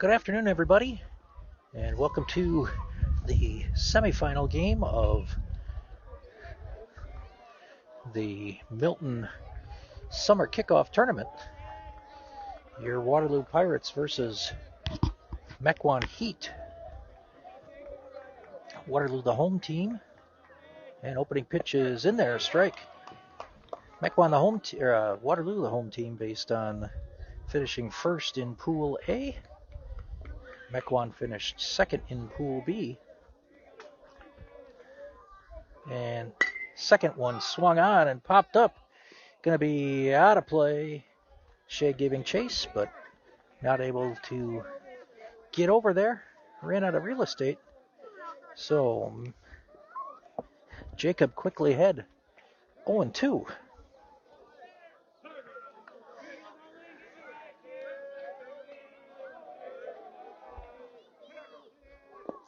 Good afternoon, everybody, and welcome to the semifinal game of the Milton Summer Kickoff Tournament. Your Waterloo Pirates versus Mequon Heat. Waterloo the home team, and opening pitch is in there, strike. Mequon Waterloo the home team based on finishing first in Pool A. Mequon finished second in Pool B. And second one swung on and popped up. Going to be out of play. Shea giving chase, but not able to get over there. Ran out of real estate. So Jacob quickly ahead. 0-2.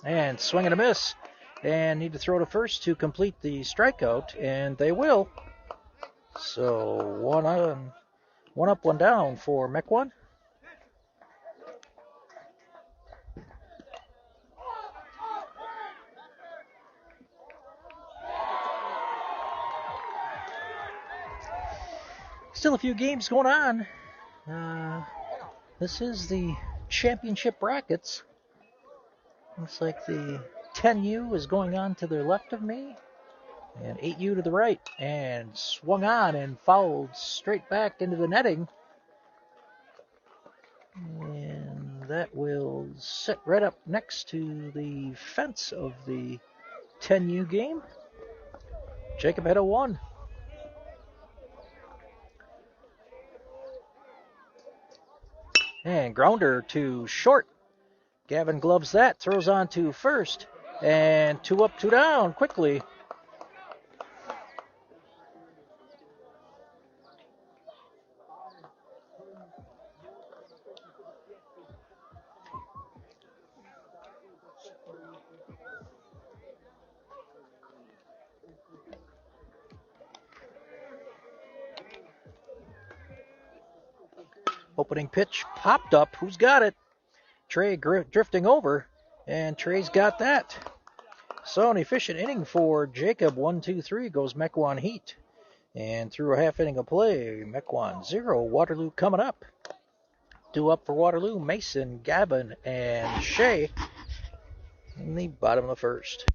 And swing and a miss. And need to throw to first to complete the strikeout, and they will. So one up, one down for Mequon. Still a few games going on. This is the championship brackets. Looks like the 10U is going on to the left of me, and 8U to the right, and swung on and fouled straight back into the netting. And that will sit right up next to the fence of the 10U game. Jacob had a 1. And grounder to short. Gavin gloves that, throws on to first, and 2 up, 2 down quickly. Opening pitch popped up. Who's got it? Trey drifting over, and Trey's got that. So an efficient inning for Jacob. 1, 2, 3 goes Mequon Heat. And through a half inning of play, Mequon 0, Waterloo coming up. 2 up for Waterloo, Mason, Gavin, and Shea in the bottom of the first.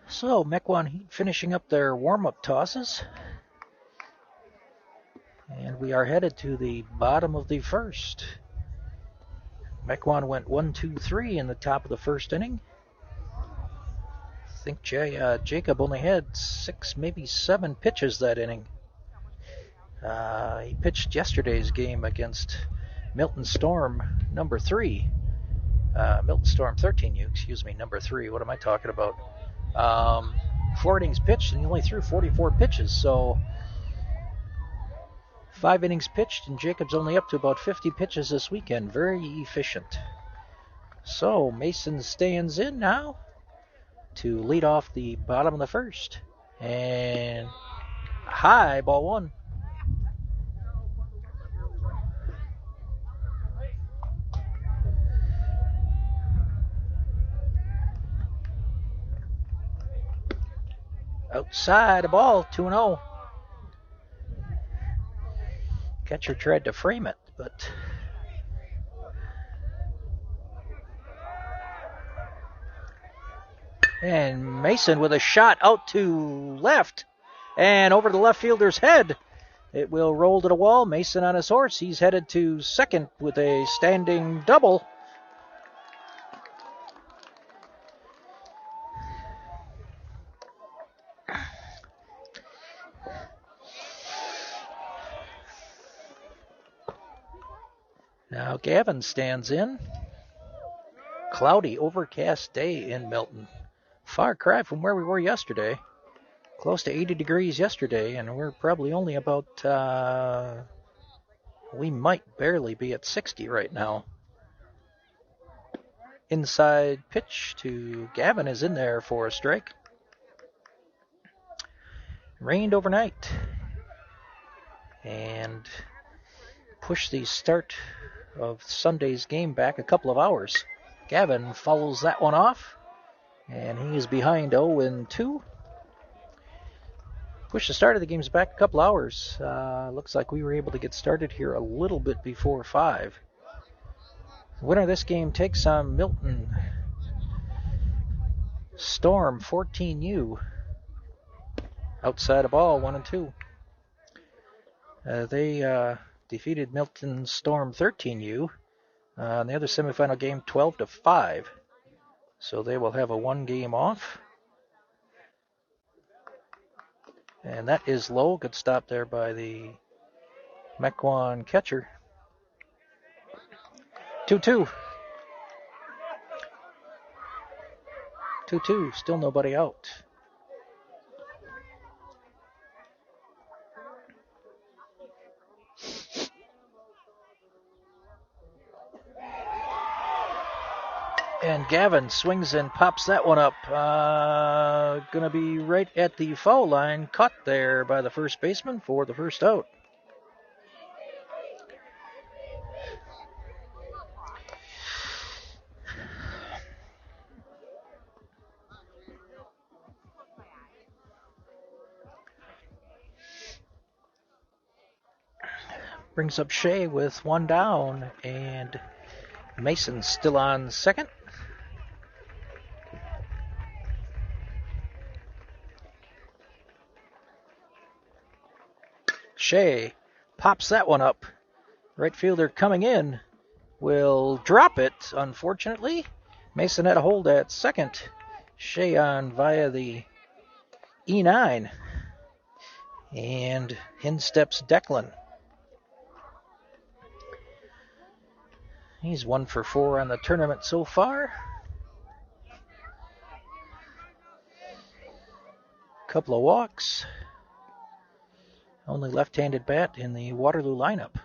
So Mequon Heat finishing up their warm-up tosses. And we are headed to the bottom of the first. Mequon went 1, 2, 3 in the top of the first inning. I think Jacob only had 6, maybe 7 pitches that inning. He pitched yesterday's game against Milton Storm number 3. Milton Storm 13U, excuse me, number 3. What am I talking about? 4 innings pitched, and he only threw 44 pitches, so 5 innings pitched, and Jacob's only up to about 50 pitches this weekend. Very efficient. So Mason stands in now to lead off the bottom of the first. And high, ball 1. Outside the ball, 2-0. Catcher tried to frame it, but and Mason with a shot out to left and over the left fielder's head. It will roll to the wall. Mason on his horse. He's headed to second with a standing double. Now Gavin stands in. Cloudy, overcast day in Milton. Far cry from where we were yesterday. Close to 80 degrees yesterday, and we're probably only about, we might barely be at 60 right now. Inside pitch to Gavin is in there for a strike. Rained overnight. And pushed the start of Sunday's game back a couple of hours. Gavin follows that one off, and he is behind 0-2. Pushed the start of the games back a couple hours. Looks like we were able to get started here a little bit before 5. The winner of this game takes on Milton Storm 14U. Outside the ball, 1-2. They defeated Milton Storm 13U in the other semifinal game 12-5. So they will have a 1 game off. And that is low. Good stop there by the Mequon catcher. 2-2. 2-2. Still nobody out. And Gavin swings and pops that one up. Going to be right at the foul line. Caught there by the first baseman for the first out. Brings up Shea with 1 down, and Mason still on second. Shea pops that one up. Right fielder coming in will drop it, unfortunately. Mason had a hold at second. Shea on via the E9. And in steps Declan. He's 1 for 4 on the tournament so far. Couple of walks. Only left-handed bat in the Waterloo lineup.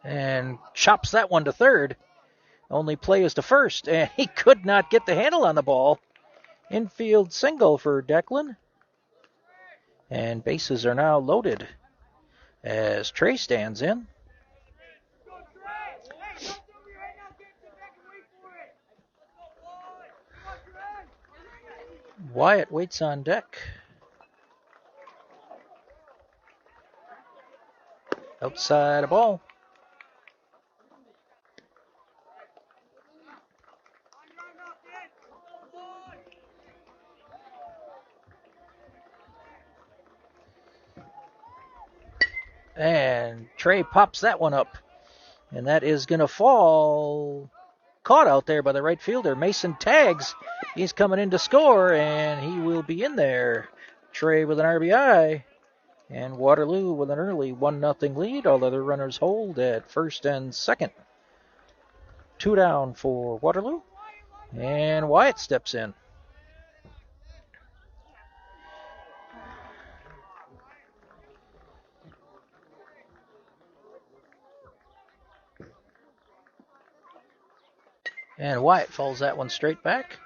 And chops that one to third. Only play is to first, and he could not get the handle on the ball. Infield single for Declan. And bases are now loaded as Trey stands in. Wyatt waits on deck. Outside a ball. And Trey pops that one up. And that is going to fall. Caught out there by the right fielder. Mason tags. He's coming in to score, and he will be in there Trey with an RBI. And Waterloo with an early 1-0 lead. All other runners hold at first and second. 2 down for Waterloo. And Wyatt steps in. And Wyatt falls that one straight back.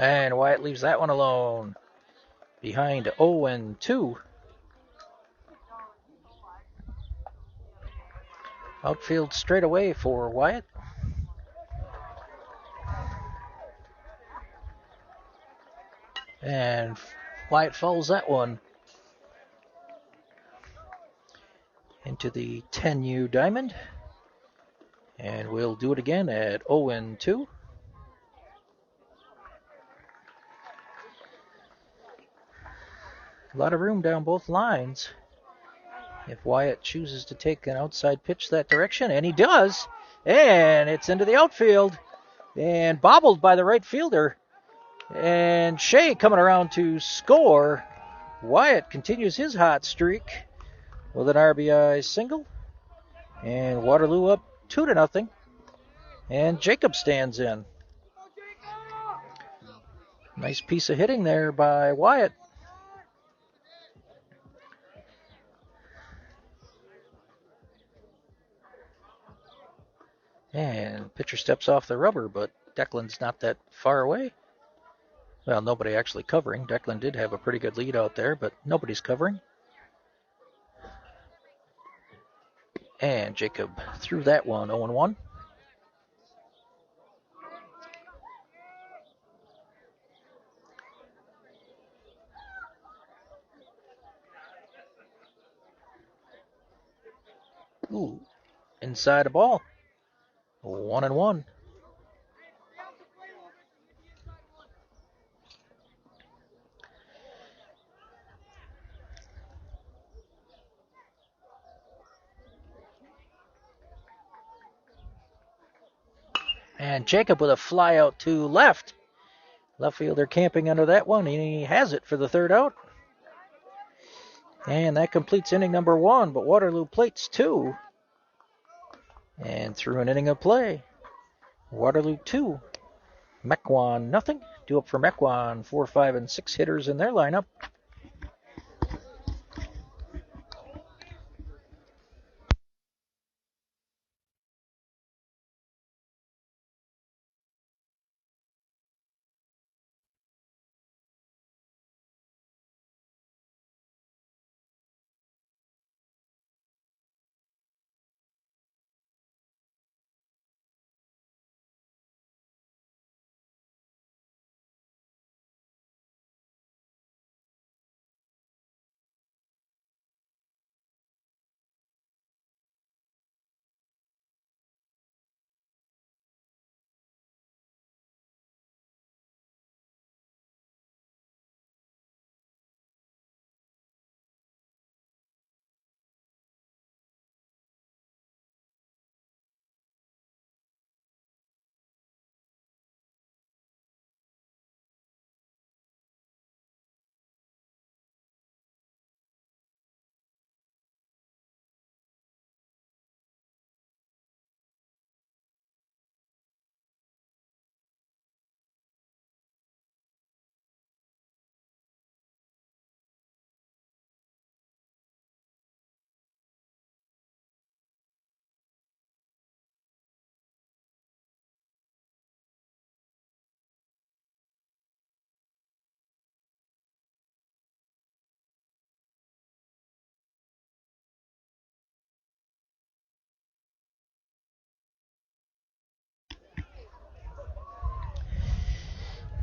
And Wyatt leaves that one alone. Behind 0-2. Outfield straight away for Wyatt. And Wyatt fouls that one into the 10U diamond. And we'll do it again at 0-2. A lot of room down both lines. If Wyatt chooses to take an outside pitch that direction, and he does, and it's into the outfield, and bobbled by the right fielder. And Shea coming around to score. Wyatt continues his hot streak with an RBI single. And Waterloo up 2-0. And Jacob stands in. Nice piece of hitting there by Wyatt. And pitcher steps off the rubber, but Declan's not that far away. Well, nobody actually covering. Declan did have a pretty good lead out there, but nobody's covering. And Jacob threw that one 0-1. Ooh, inside a ball. 1-1. And Jacob with a fly out to left. Left fielder camping under that one, and he has it for the third out. And that completes inning number 1, but Waterloo plates 2. And through an inning of play, Waterloo 2, Mequon nothing. Due up for Mequon, 4, 5, and 6 hitters in their lineup.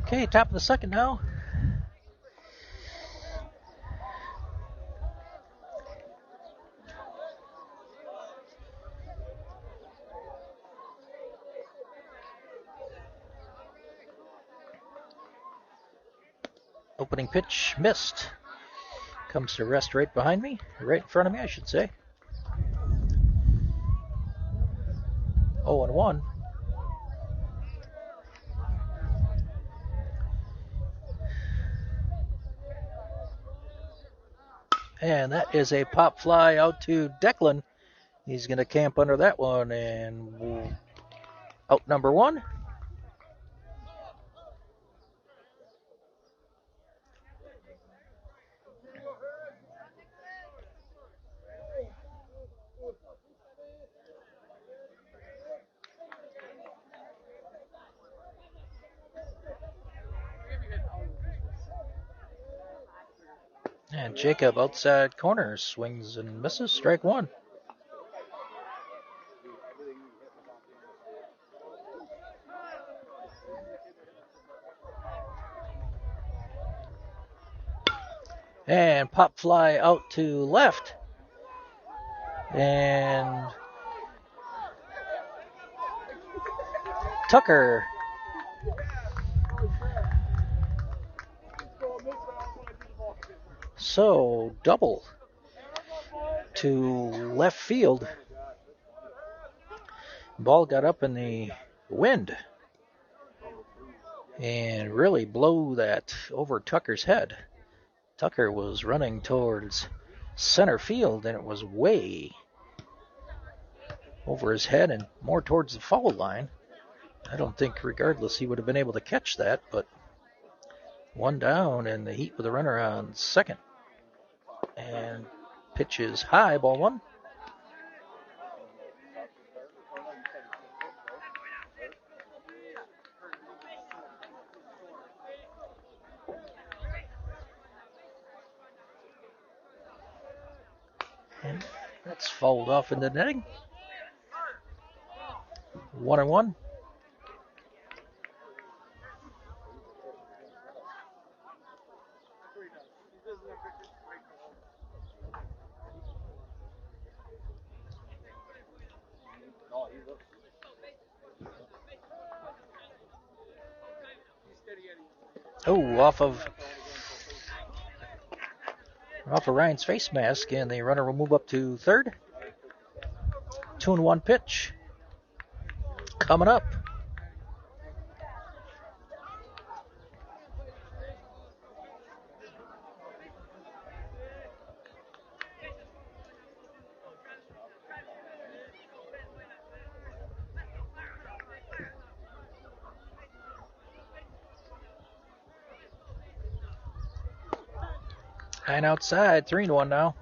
Okay, top of the second now. Opening pitch missed. Comes to rest right behind me, right in front of me, I should say. 0-1. And that is a pop fly out to Declan. He's going to camp under that one, and out number one. And Jacob outside corner swings and misses. Strike one. And pop fly out to left. And Tucker. So double to left field. Ball got up in the wind and really blew that over Tucker's head. Tucker was running towards center field, and it was way over his head and more towards the foul line. I don't think, regardless, he would have been able to catch that, but one down, and the Heat with a runner on second. And pitch is high, ball one. And that's fouled off in the netting. 1-1. Oh, off of Ryan's face mask, and the runner will move up to third. 2-1 pitch coming up. And outside, 3-1 now.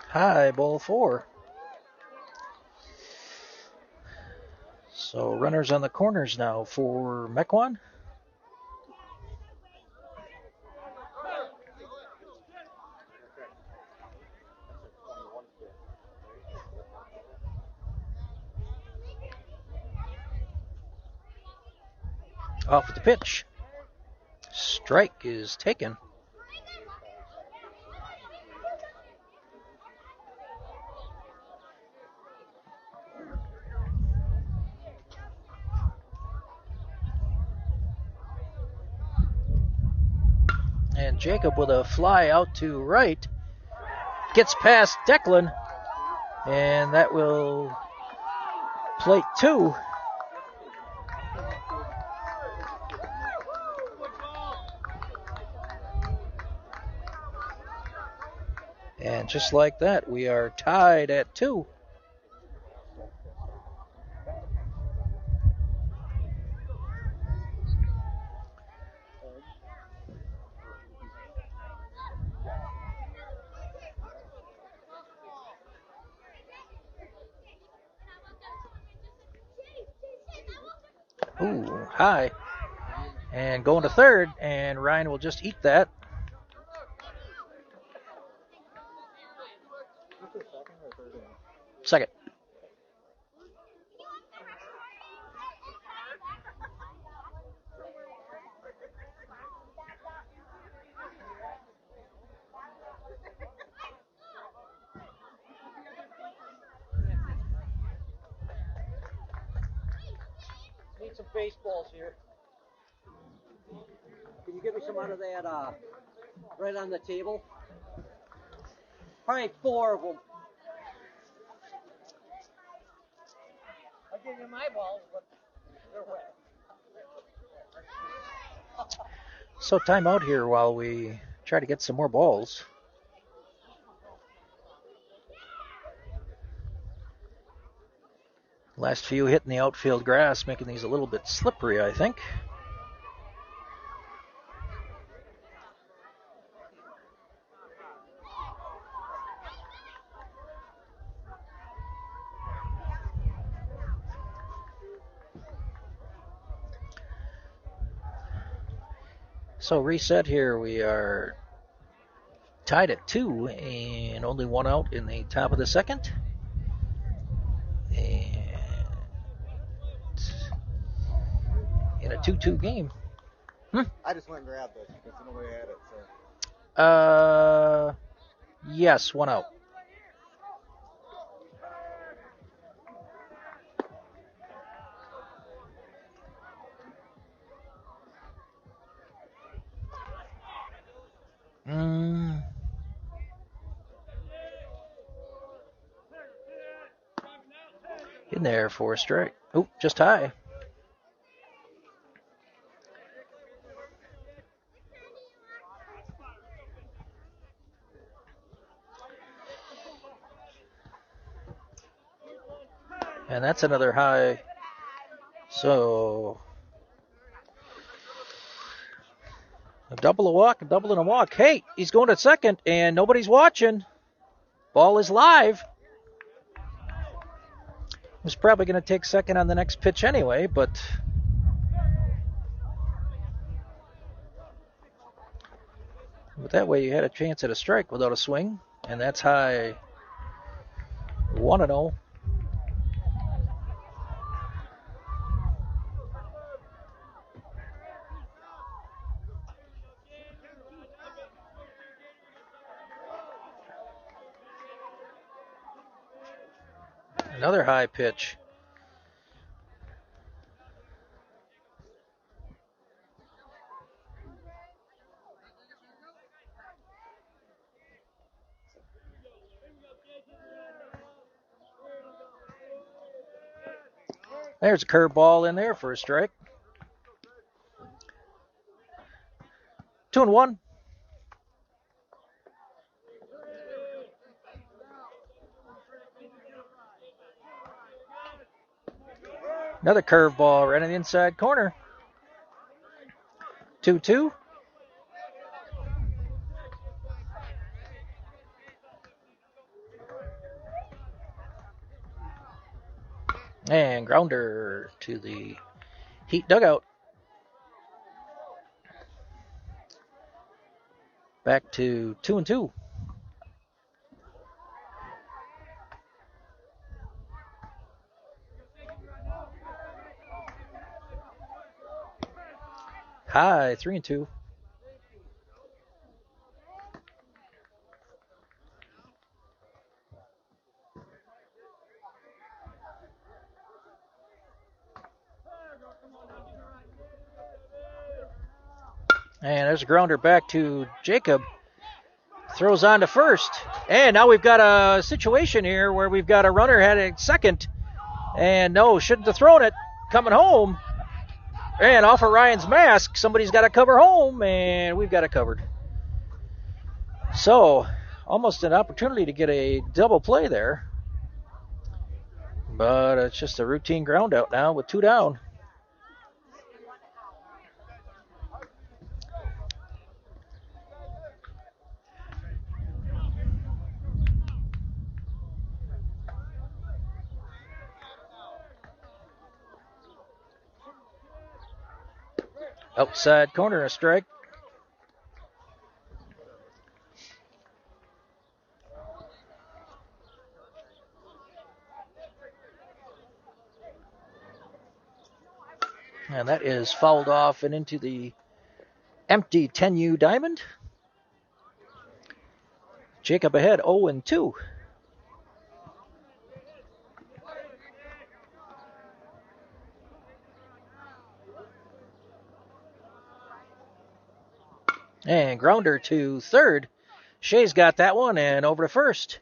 High, ball four. So runners on the corners now for Mequon. Off with the pitch. Strike is taken. And Jacob with a fly out to right. Gets past Declan. And that will plate two. And just like that, we are tied at 2. Ooh, high. And going to third, and Ryan will just eat that. Second. baseballs here. Can you give me some out of that right on the table? Probably 4 of them. I'll give you my balls, but they're wet. So timeout here while we try to get some more balls. Last few hitting the outfield grass, making these a little bit slippery, I think. So reset here, we are tied at 2 and only 1 out in the top of the second. And in a 2-2 game. I just went and grabbed it because nobody had it. So. Yes, 1 out. In there for a strike. Oh, just high. And that's another high. So a double, a walk, a double, and a walk. Hey, he's going to second, and nobody's watching. Ball is live. Was probably going to take second on the next pitch anyway, but that way you had a chance at a strike without a swing, and that's high 1-0. Another high pitch. There's a curveball in there for a strike. 2-1. Another curveball right in the inside corner. 2-2. And grounder to the Heat dugout. Back to 2-2. High 3-2. And there's a grounder back to Jacob. Throws on to first. And now we've got a situation here where we've got a runner heading second. And no, shouldn't have thrown it. Coming home. And off of Ryan's mask, somebody's got to cover home, and we've got it covered. So, almost an opportunity to get a double play there. But it's just a routine ground out now with 2 down. Outside corner, a strike. And that is fouled off and into the empty 10U diamond. Jacob ahead 0-2. And grounder to third. Shea's got that one and over to first.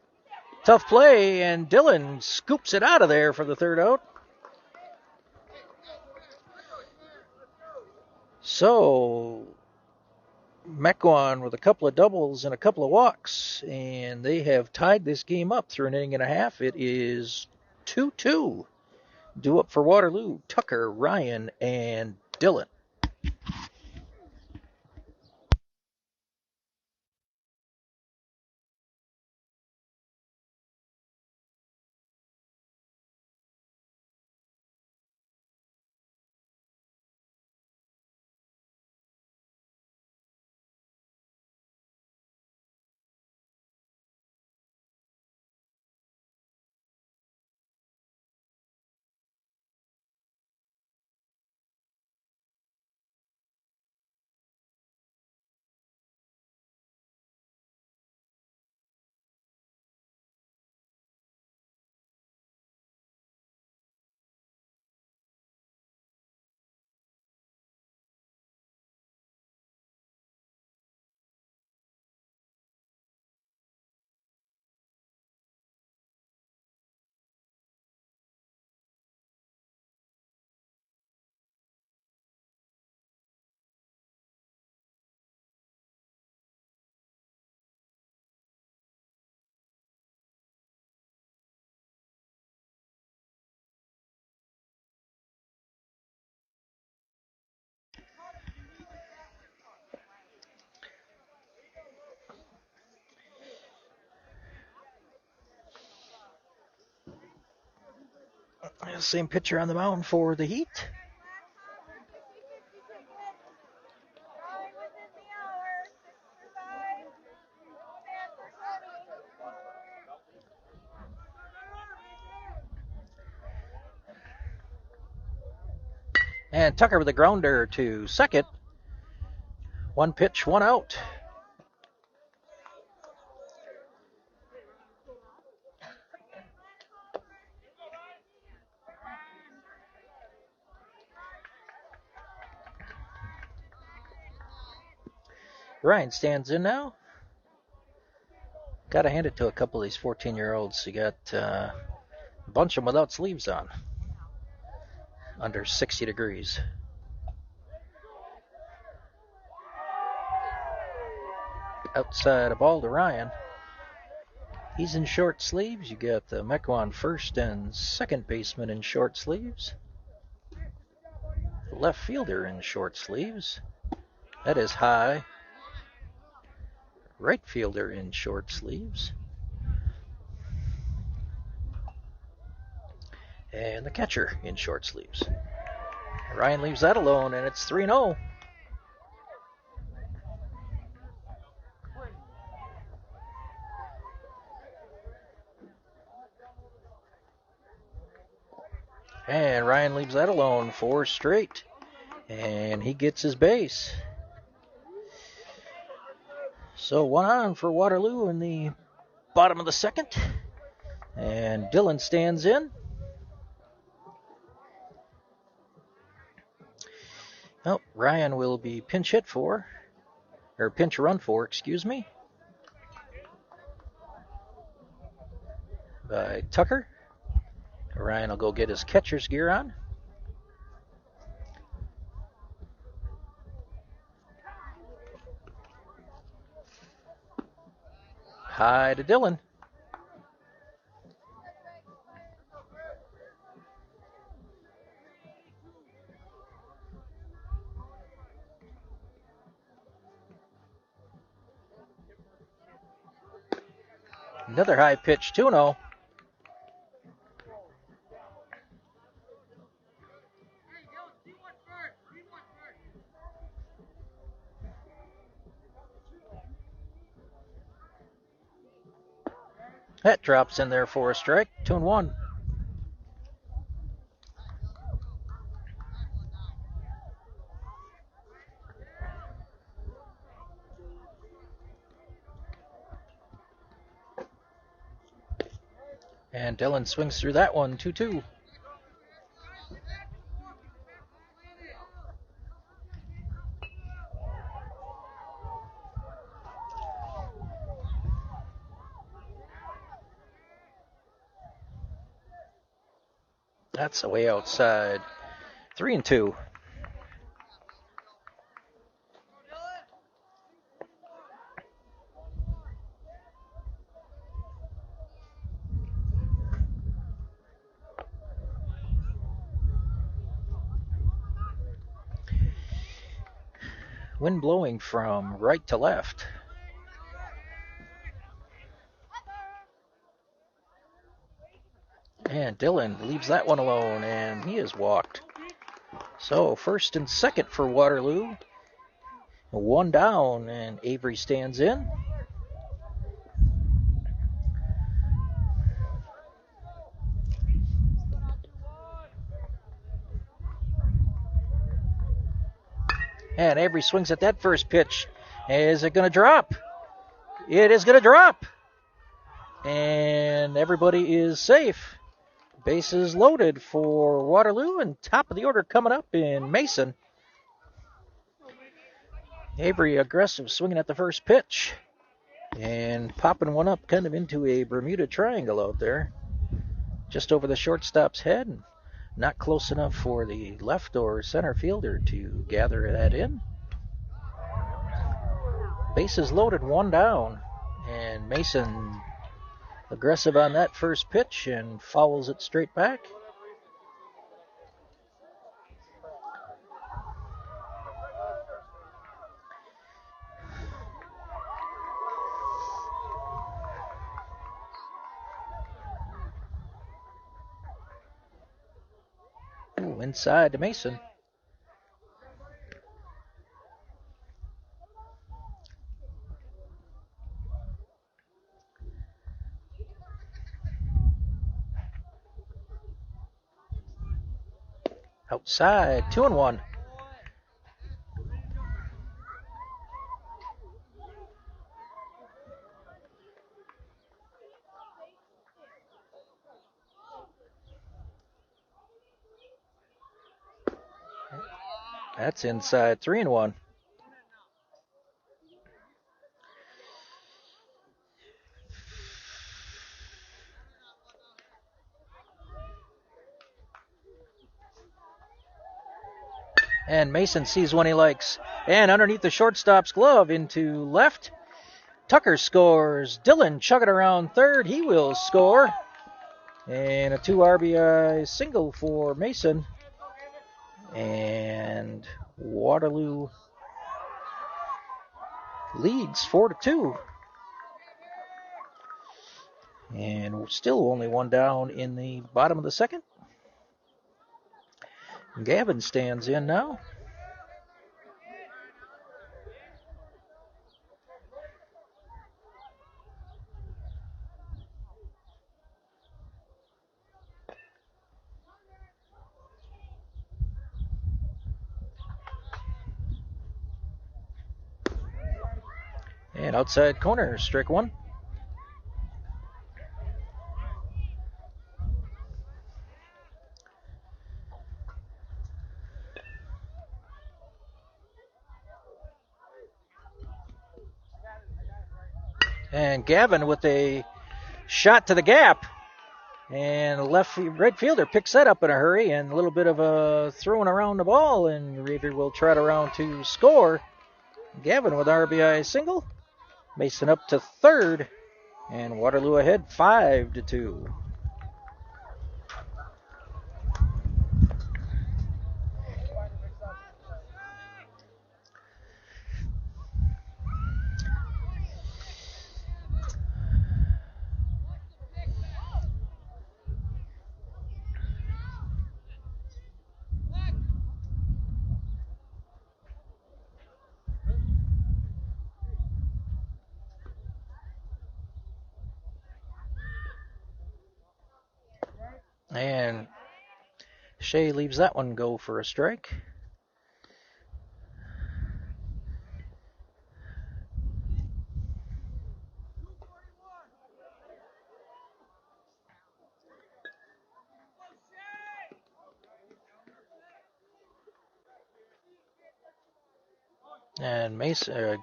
Tough play, and Dillon scoops it out of there for the third out. So, Mequon with a couple of doubles and a couple of walks, and they have tied this game up through an inning and a half. It is 2-2. Due up for Waterloo, Tucker, Ryan, and Dillon. Same pitcher on the mound for the Heat. And Tucker with a grounder to second. One pitch, one out. Ryan stands in now. Got to hand it to a couple of these 14-year-olds. You got a bunch of them without sleeves on. Under 60 degrees. Outside a ball to Ryan. He's in short sleeves. You got the Mequon first and second baseman in short sleeves. The left fielder in short sleeves. That is high. Right fielder in short sleeves. And the catcher in short sleeves. Ryan leaves that alone, and it's 3-0. And Ryan leaves that alone, 4 straight. And he gets his base. So 1 on for Waterloo in the bottom of the second. And Dillon stands in. Oh, Ryan will be pinch run for, by Tucker. Ryan will go get his catcher's gear on. High to Dillon. Another high pitch, 2-0. That drops in there for a strike, 2-1. And Dillon swings through that one, 2-2. That's away outside. 3-2. Wind blowing from right to left. And Dylan leaves that one alone, and he is walked. So first and second for Waterloo. One down, and Avery stands in. And Avery swings at that first pitch. Is it going to drop? It is going to drop. And everybody is safe. Bases loaded for Waterloo, and top of the order coming up in Mason. Avery aggressive, swinging at the first pitch. And popping one up kind of into a Bermuda Triangle out there. Just over the shortstop's head. Not close enough for the left or center fielder to gather that in. Bases loaded, one down. And Mason aggressive on that first pitch and fouls it straight back. Ooh, inside to Mason. Outside, 2-1. That's inside, 3-1. And Mason sees one he likes. And underneath the shortstop's glove into left. Tucker scores. Dylan chugging around third. He will score. And a 2 RBI single for Mason. And Waterloo leads 4-2. And still only one down in the bottom of the second. Gavin stands in now. And outside corner, strike one. And Gavin with a shot to the gap. And right fielder picks that up in a hurry, and a little bit of a throwing around the ball, and Avery will trot around to score. Gavin with RBI single. Mason up to third, and Waterloo ahead 5-2. And Shea leaves that one go for a strike. And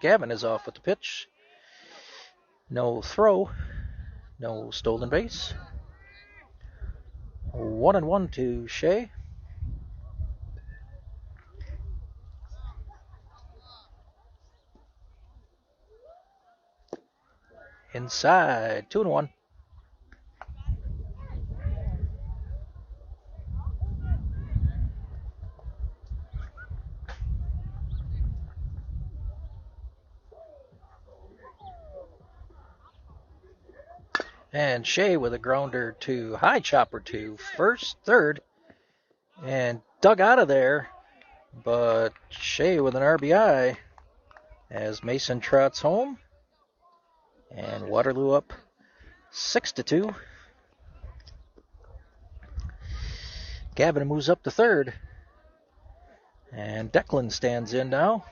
Gavin is off with the pitch. No throw, no stolen base. 1-1 to Shea. Inside, 2-1. And Shea with a grounder to high chopper to first, third, and dug out of there. But Shea with an RBI as Mason trots home. And Waterloo up 6-2. Gavin moves up to third. And Declan stands in now.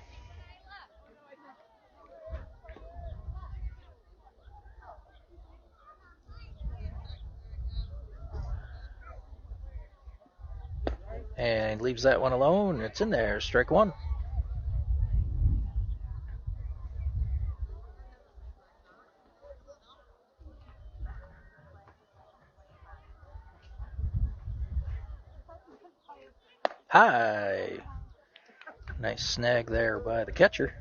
And leaves that one alone. It's in there. Strike one. High. Nice snag there by the catcher.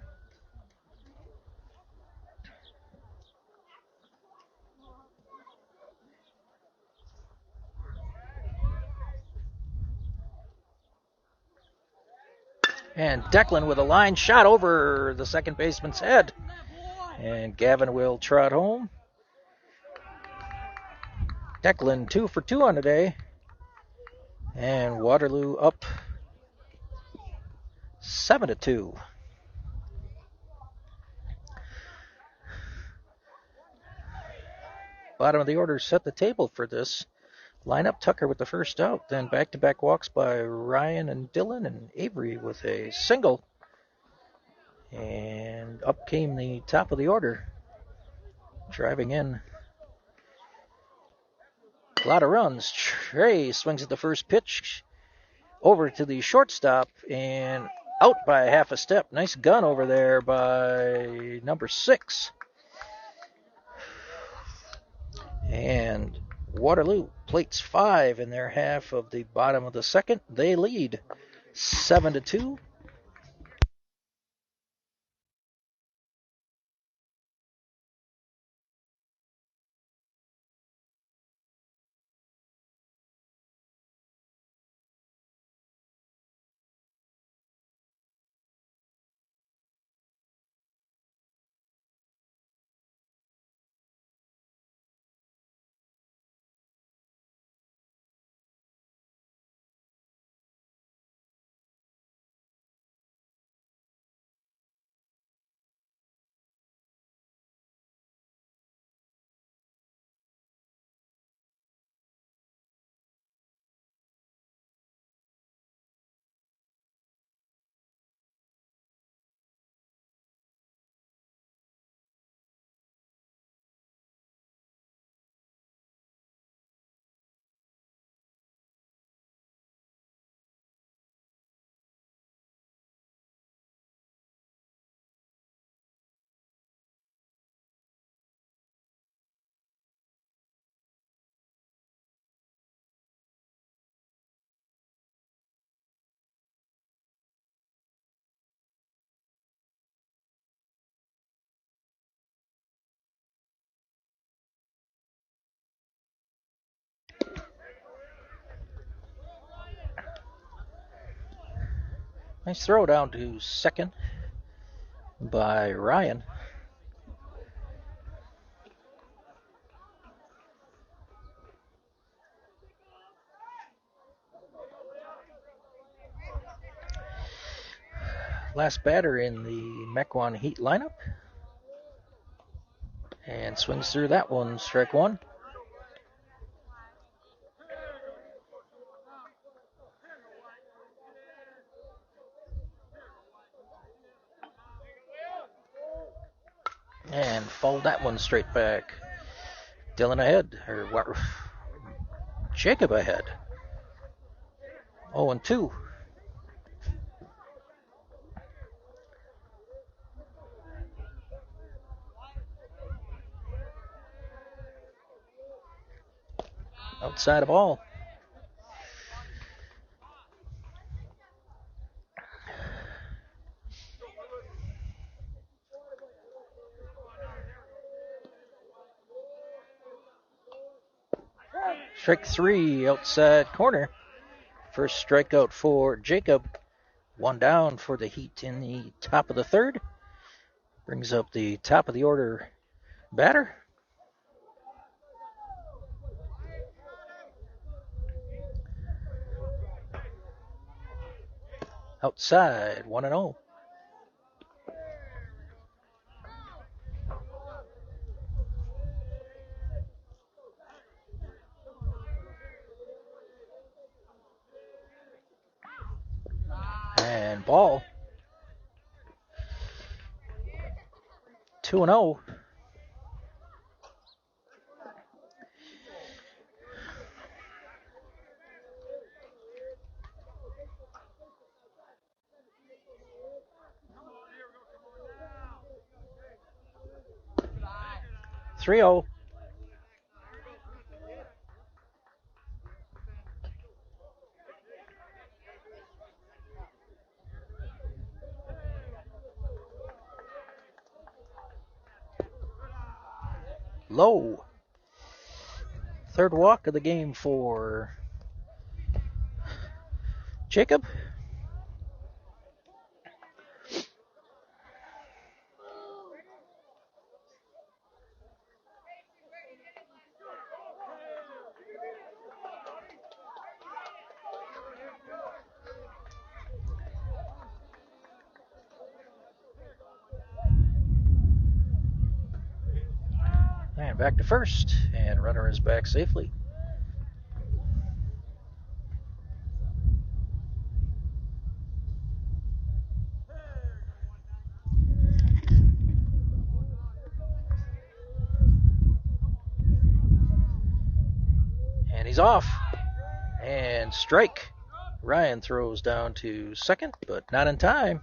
And Declan with a line shot over the second baseman's head. And Gavin will trot home. Declan 2 for 2 on the day. And Waterloo up 7-2. Bottom of the order set the table for this. Lineup: Tucker with the first out, then back-to-back walks by Ryan and Dylan, and Avery with a single. And up came the top of the order. Driving in. A lot of runs. Trey swings at the first pitch. Over to the shortstop and out by half a step. Nice gun over there by number 6. And Waterloo plates 5 in their half of the bottom of the second. They lead 7-2. Nice throw down to second by Ryan. Last batter in the Mequon Heat lineup. And swings through that one. Strike one. And fouled that one straight back. Dylan ahead. Or Jacob ahead. 0-2. Outside of ball. Strike 3 outside corner. First strikeout for Jacob. 1 down for the Heat in the top of the third. Brings up the top of the order batter. Outside, 1-0. And ball. 2-0. Three 0. Low. Third walk of the game for Jacob. And back to first, and runner is back safely. And he's off. And strike. Ryan throws down to second, but not in time.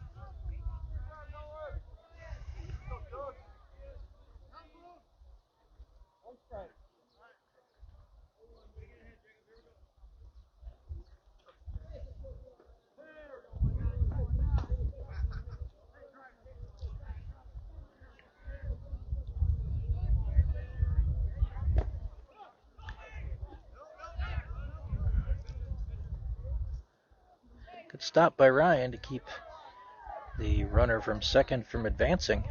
Good stop by Ryan to keep the runner from second from advancing.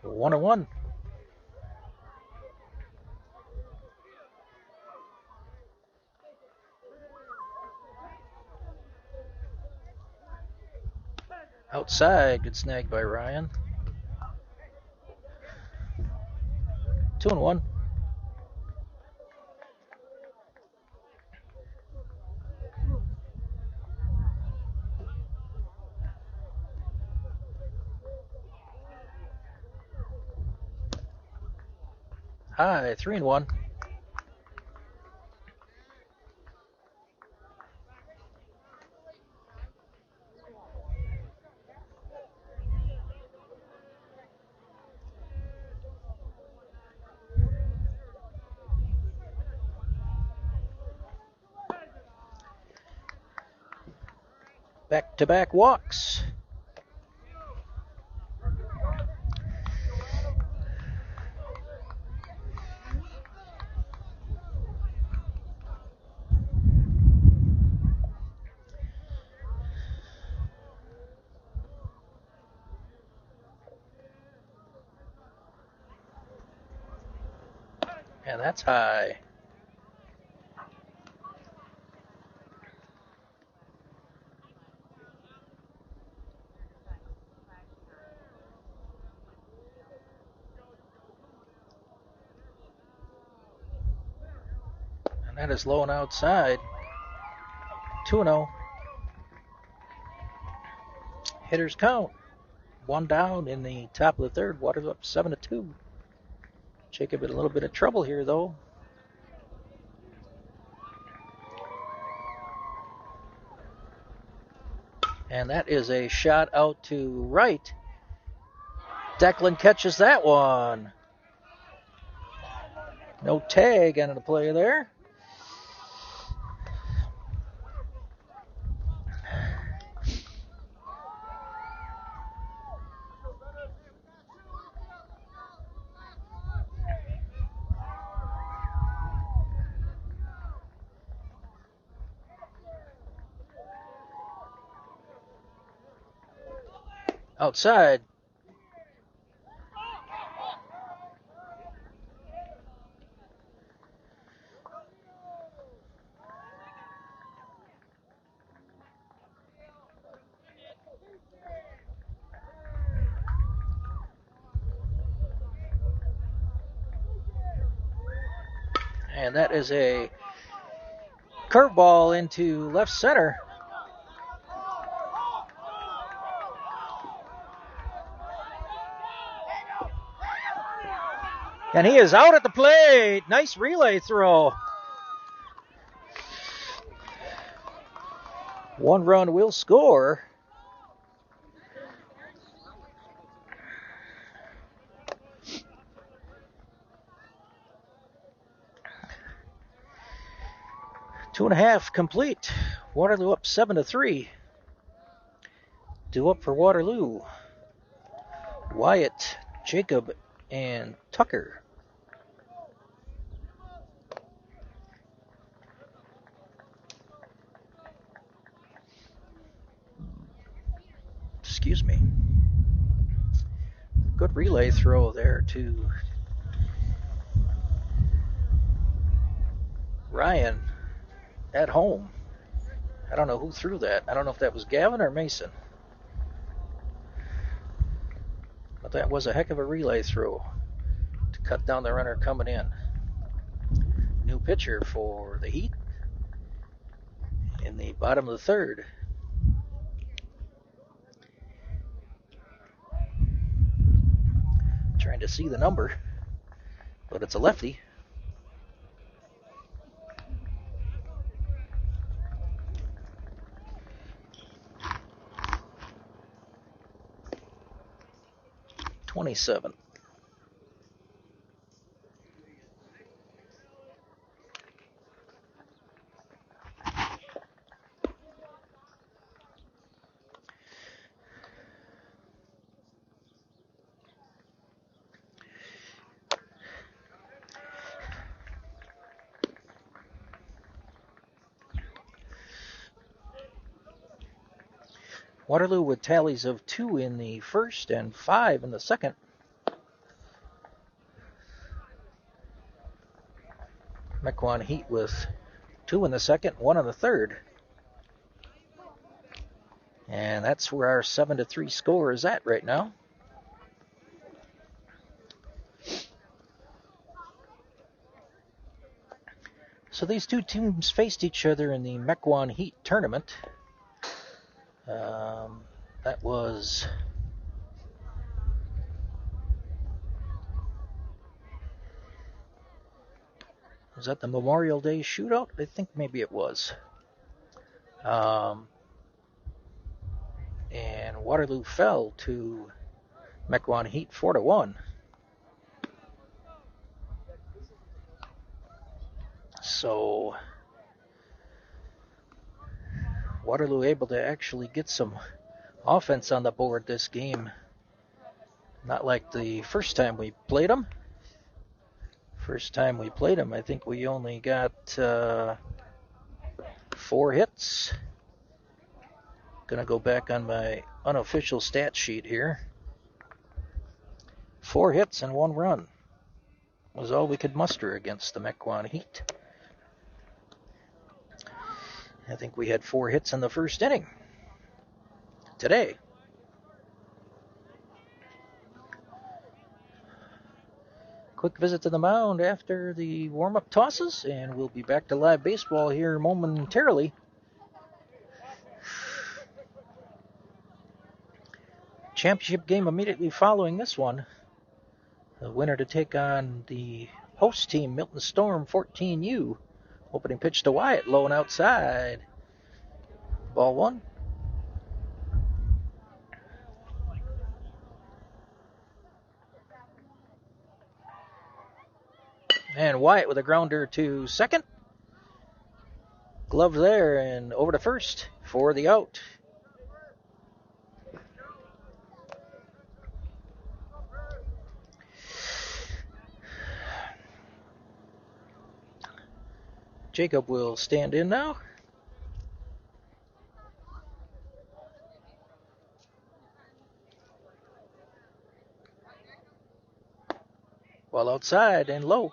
1-1. Outside, good snag by Ryan. 2-1. High, 3-1. Back-to-back walks. And that's high. And that is low and outside. 2-0. Hitters count. 1 down in the top of the third. Waterloo up 7-2. Jacob in a little bit of trouble here, though. And that is a shot out to right. Declan catches that one. No tag on the play there. outside. And that is a curveball into left center. And he is out at the plate. Nice relay throw. 1 run will score. Two and a half complete. Waterloo up 7-3. Due up for Waterloo. Wyatt, Jacob, and Tucker. Excuse me. Good relay throw there to Ryan at home. I don't know who threw that. I don't know if that was Gavin or Mason. But that was a heck of a relay throw to cut down the runner coming in. New pitcher for the Heat in the bottom of the third. Trying to see the number, but it's a lefty. $27. Waterloo with tallies of 2 in the first and 5 in the second. Mequon Heat with 2 in the second, 1 in the third. And that's where our 7-3 score is at right now. So these two teams faced each other in the Mequon Heat tournament. That was that the Memorial Day shootout? I think maybe it was. And Waterloo fell to Mequon Heat 4-1. So Waterloo able to actually get some offense on the board this game. Not like the first time we played them. First time we played them, I think we only got 4 hits. Gonna go back on my unofficial stat sheet here. 4 hits and 1 run was all we could muster against the Mequon Heat. I think we had 4 hits in the first inning today. Quick visit to the mound after the warm-up tosses, and we'll be back to live baseball here momentarily. Championship game immediately following this one. The winner to take on the host team, Milton Storm 14U. Opening pitch to Wyatt, low and outside. Ball 1. And Wyatt with a grounder to second. Glove there and over to first for the out. Jacob will stand in now. Ball outside and low.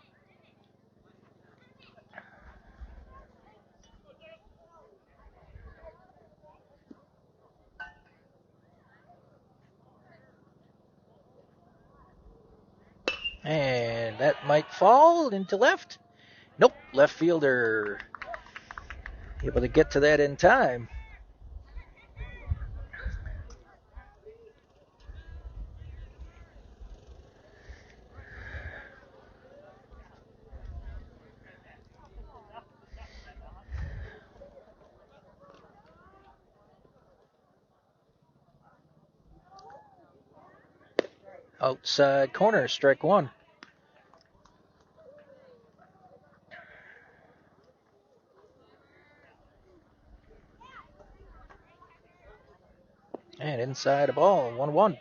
And that might fall into left. Nope, left fielder able to get to that in time. Outside corner, strike one. And inside a ball, 1-1.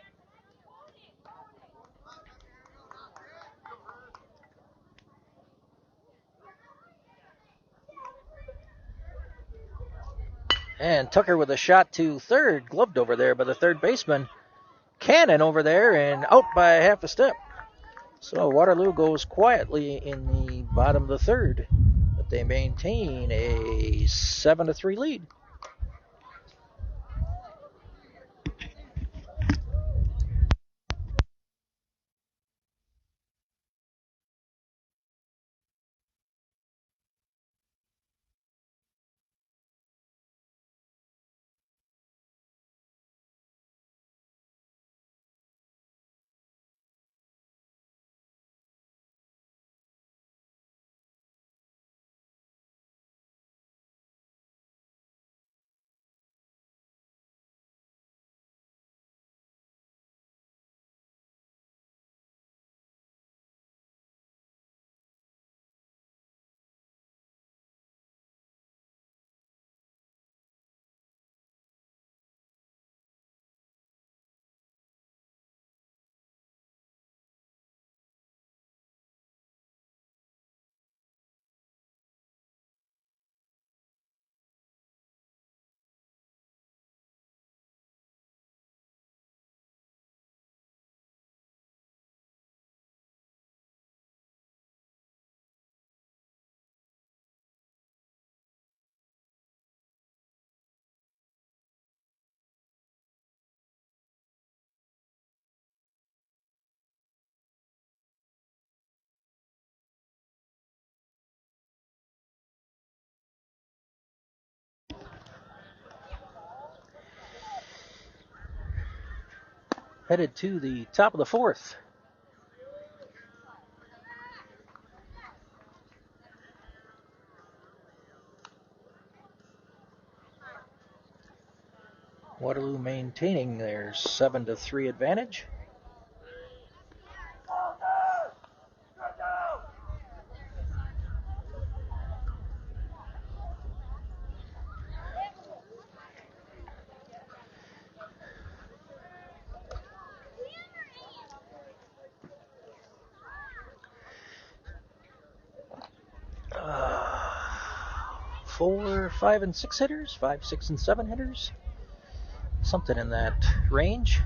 And Tucker with a shot to third, gloved over there by the third baseman. Cannon over there and out by half a step. So Waterloo goes quietly in the bottom of the third, but they maintain a 7-3 lead. Headed to the top of the fourth. Waterloo maintaining their 7-3 advantage. Four, 5, and 6 hitters, 5, 6, and 7 hitters, something in that range.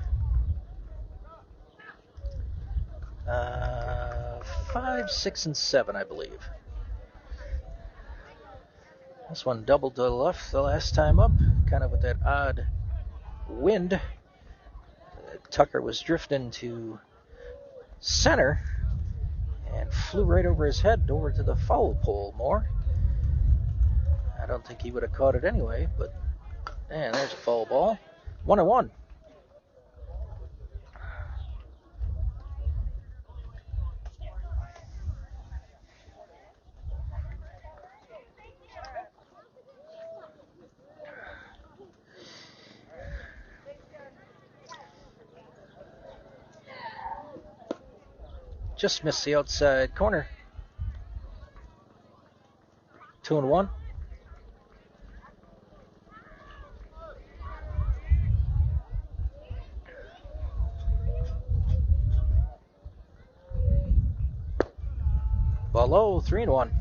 5, 6, and 7, I believe. This one doubled to the left the last time up, kind of with that odd wind. Tucker was drifting to center and flew right over his head over to the foul pole more. I don't think he would have caught it anyway, but man, there's a foul ball. 1-1. Just missed the outside corner. 2-1. Ball low, 3-1.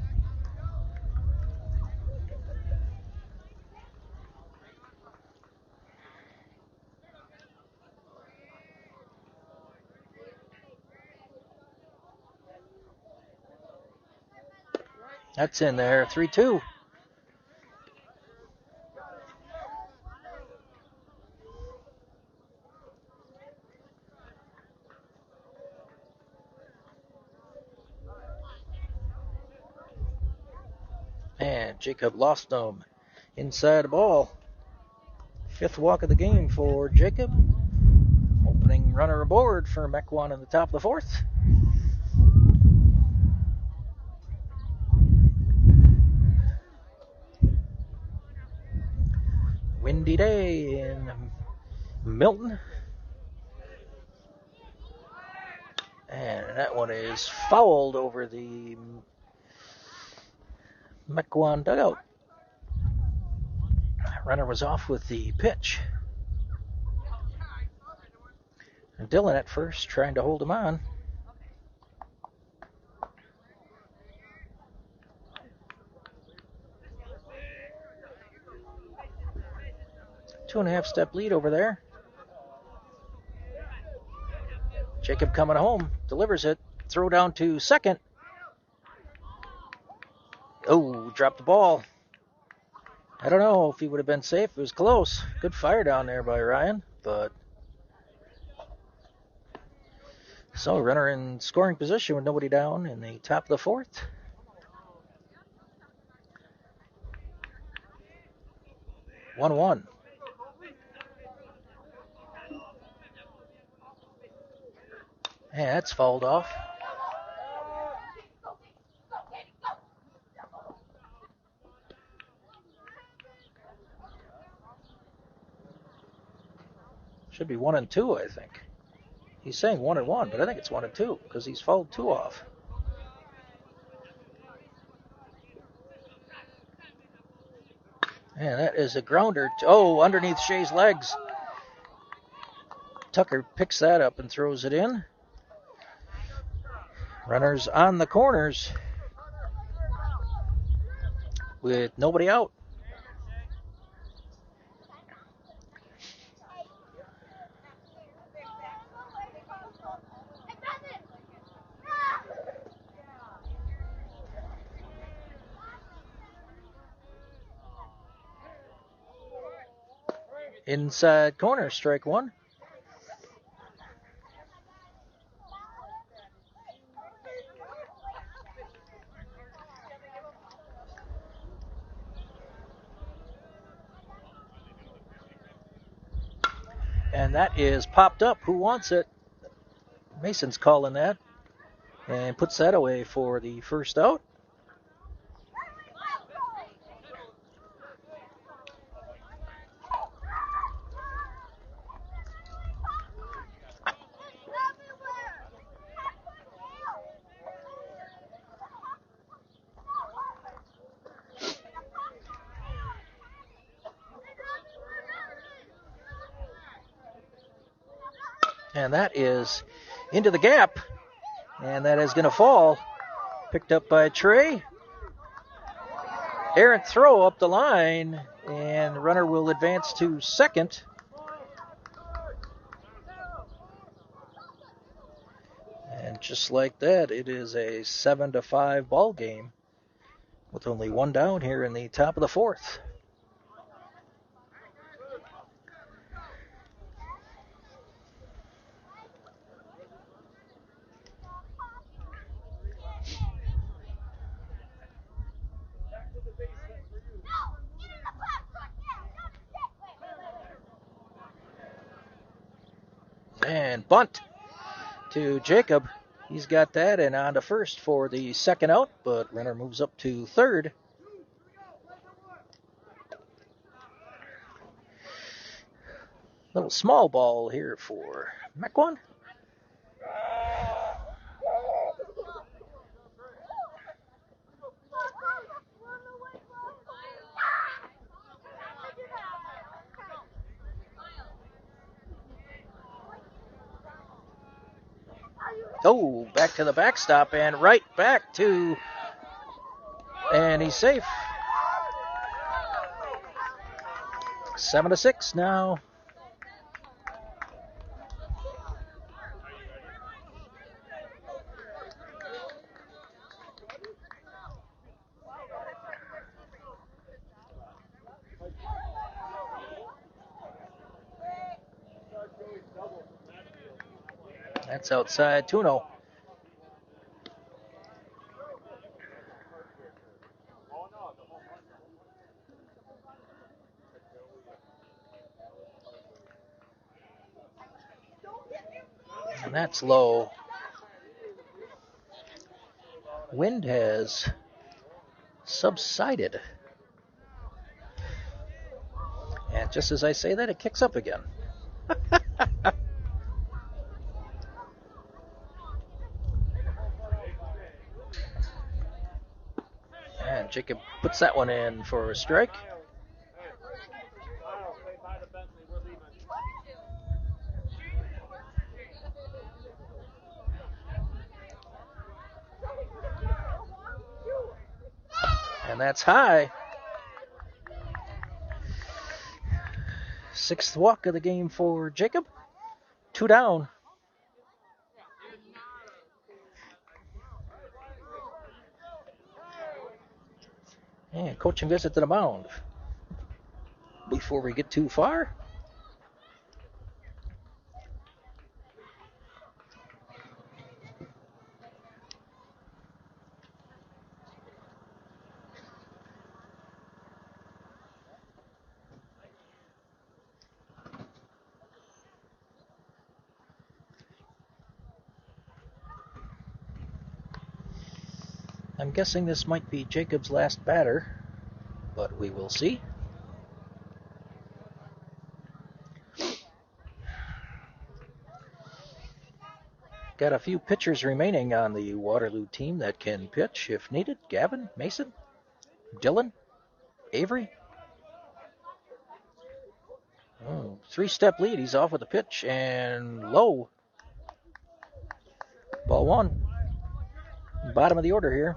That's in there, 3-2. And Jacob lost them inside the ball. 5th walk of the game for Jacob. Opening runner aboard for Mequon in the top of the 4th. Windy day in Milton. And that one is fouled over the Mequon dugout. Runner was off with the pitch. And Dylan at first trying to hold him on. Two and a half step lead over there. Jacob coming home, delivers it, throw down to second. Oh, dropped the ball. I don't know if he would have been safe. It was close. Good fire down there by Ryan, but so runner in scoring position with nobody down in the top of the 4th. One. And that's fouled off. Should be 1 and 2, I think. He's saying 1 and 1, but I think it's 1 and 2 because he's fouled 2 off. And that is a grounder. Oh, underneath Shea's legs. Tucker picks that up and throws it in. Runners on the corners with nobody out. Inside corner, strike 1. And that is popped up. Who wants it? Mason's calling that. And puts that away for the first out. And that is into the gap. And that is going to fall. Picked up by Trey. Errant throw up the line. And the runner will advance to second. And just like that, it is a 7-5 ball game. With only 1 down here in the top of the 4th. And bunt to Jacob. He's got that and on to first for the second out, but runner moves up to third. Little small ball here for Mequon. Oh, back to the backstop and right back to, and he's safe. 7-6 now. That's outside 2-0. And that's low. Wind has subsided. And just as I say that, it kicks up again. And Jacob puts that one in for a strike. And that's high. 6th walk of the game for Jacob. 2 down. And coaching visit to the mound. Before we get too far, I'm guessing this might be Jacob's last batter, but we will see. Got a few pitchers remaining on the Waterloo team that can pitch if needed. Gavin, Mason, Dylan, Avery. Oh, 3-step lead. He's off with a pitch and low. Ball 1. Bottom of the order here.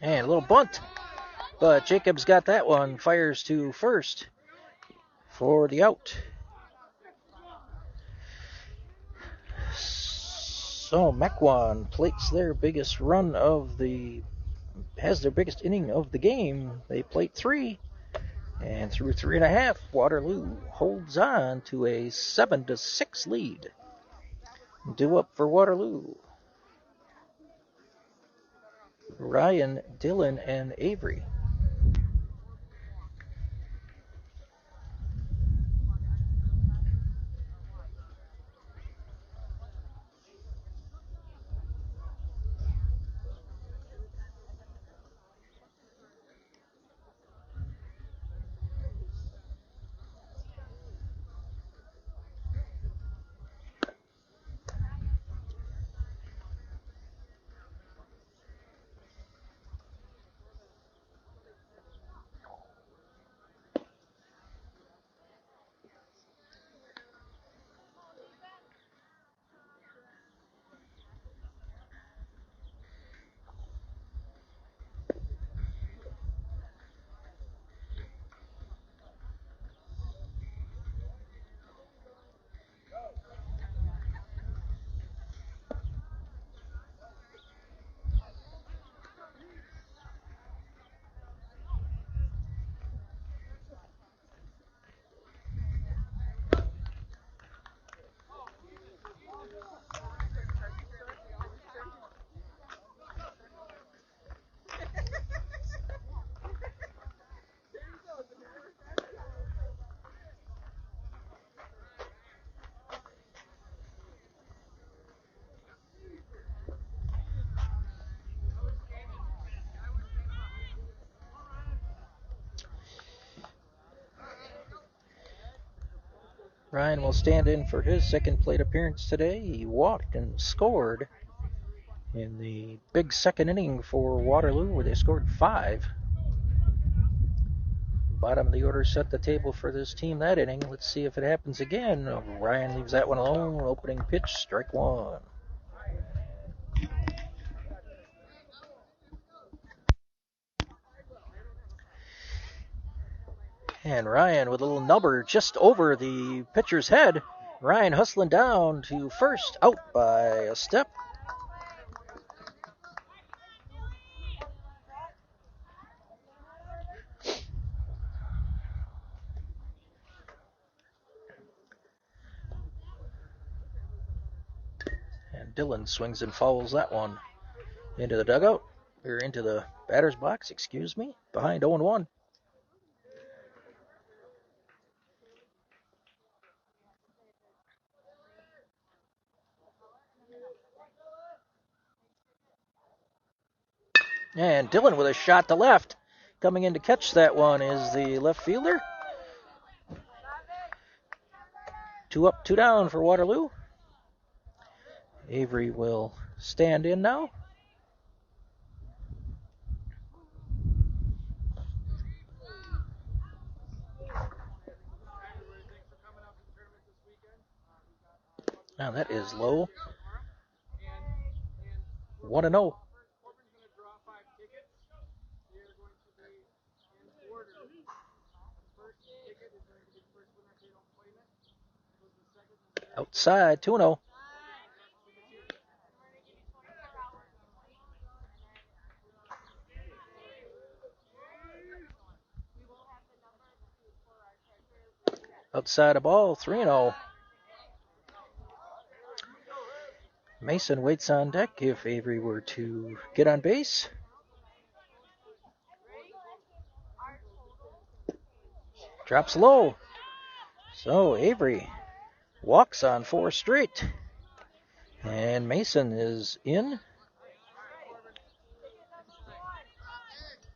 And a little bunt. But Jacobs got that one. Fires to first for the out. So Mequon plates their biggest run of the... has their biggest inning of the game. They plate 3. And through 3.5, Waterloo holds on to a 7-6 lead. Due up for Waterloo: Ryan, Dylan, and Avery. Ryan will stand in for his second plate appearance today. He walked and scored in the big second inning for Waterloo, where they scored 5. Bottom of the order set the table for this team that inning. Let's see if it happens again. Ryan leaves that one alone. Opening pitch, strike 1. And Ryan with a little nubber just over the pitcher's head. Ryan hustling down to first, out by a step. Dylan swings and fouls that one into the dugout, or into the batter's box, excuse me, behind 0-1. And Dylan with a shot to left. Coming in to catch that one is the left fielder. 2 up, 2 down for Waterloo. Avery will stand in now. Now that is low. 1-0. Outside, 2-0. Outside a ball, 3-0. Mason waits on deck if Avery were to get on base. Drops low. So Avery walks on 4 straight. And Mason is in.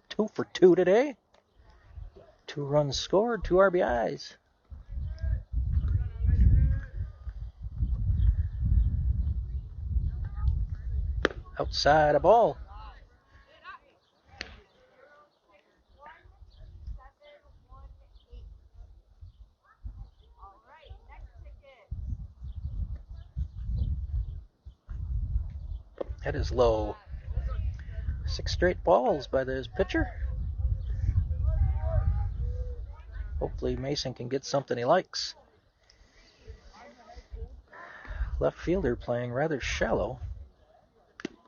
2 for 2 today. 2 runs scored, 2 RBIs. Outside a ball. That is low. 6 straight balls by this pitcher. Hopefully Mason can get something he likes. Left fielder playing rather shallow.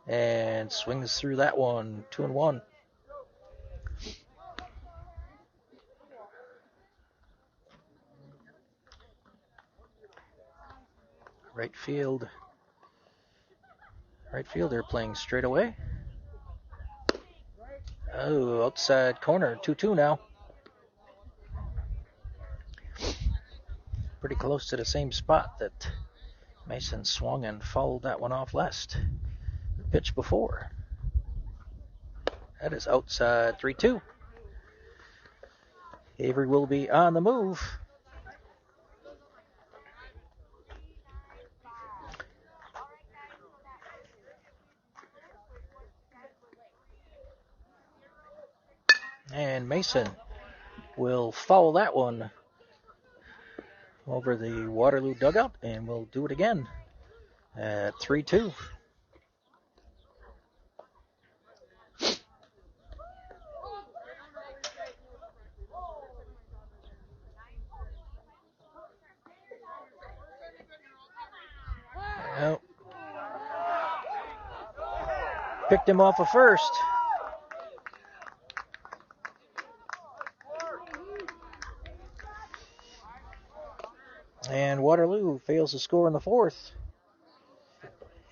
And swings through that one. 2-1. Right fielder playing straight away. Oh, outside corner. 2-2 now. Pretty close to the same spot that Mason swung and fouled that one off last pitch before. That is outside, 3-2. Avery will be on the move. And Mason will foul that one over the Waterloo dugout, and we'll do it again at 3-2. Well, picked him off of first. And Waterloo fails to score in the 4th.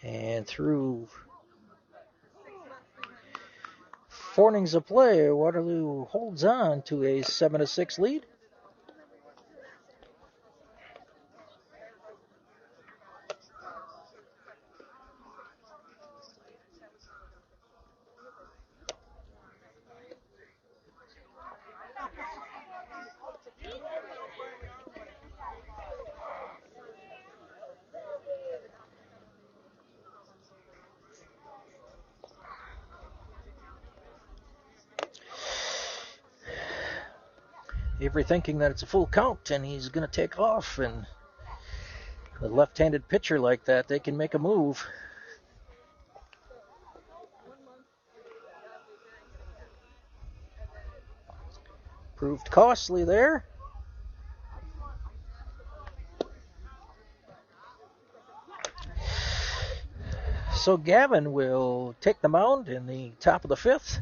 And through 4 innings of play, Waterloo holds on to a 7-6 lead. Avery thinking that it's a full count and he's going to take off, and a left-handed pitcher like that, they can make a move. Proved costly there. So Gavin will take the mound in the top of the 5th.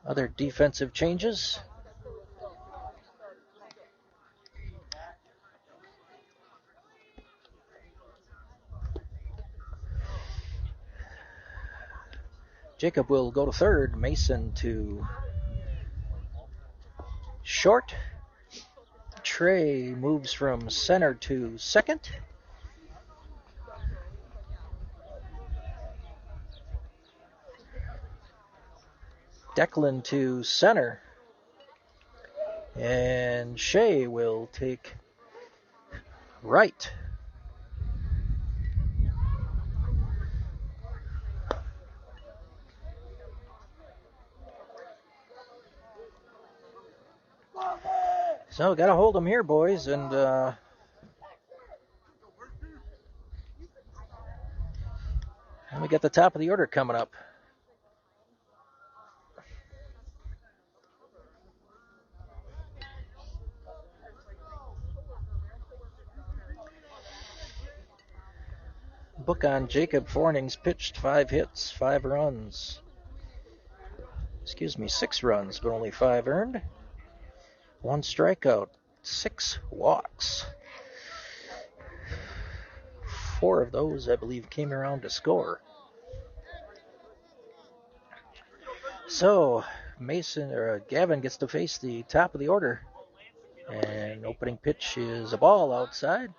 Other defensive changes. Jacob will go to third. Mason to short. Trey moves from center to second. Declan to center. And Shea will take right. So got to hold them here, boys, and we got the top of the order coming up. Book on Jacob, 4 innings pitched, 5 hits, 5 runs. 6 runs, but only 5 earned. 1 strikeout, 6 walks. 4 of those, I believe, came around to score. So Gavin gets to face the top of the order. And opening pitch is a ball outside.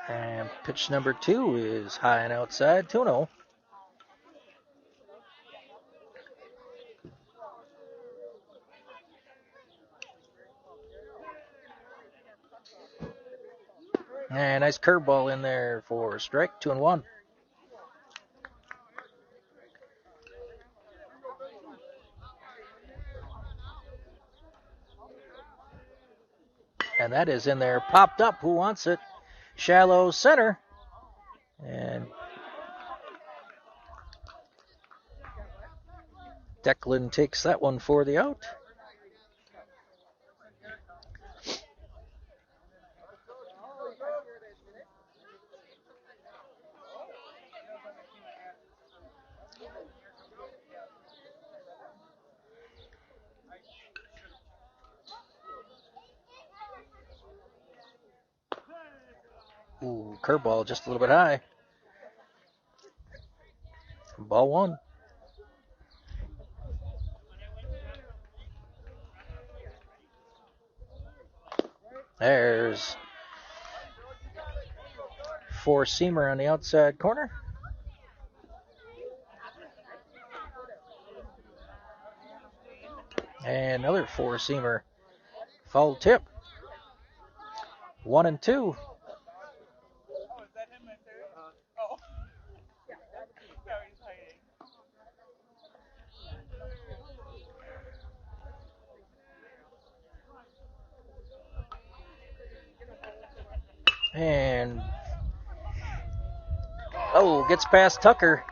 And pitch number 2 is high and outside, 2-0. And nice curveball in there for strike, 2-1. And that is in there, popped up. Who wants it? Shallow center. And Declan takes that one for the out. Ooh, curveball just a little bit high. Ball 1. There's 4-seamer on the outside corner. And another 4-seamer. Foul tip. 1-2. And gets past Tucker.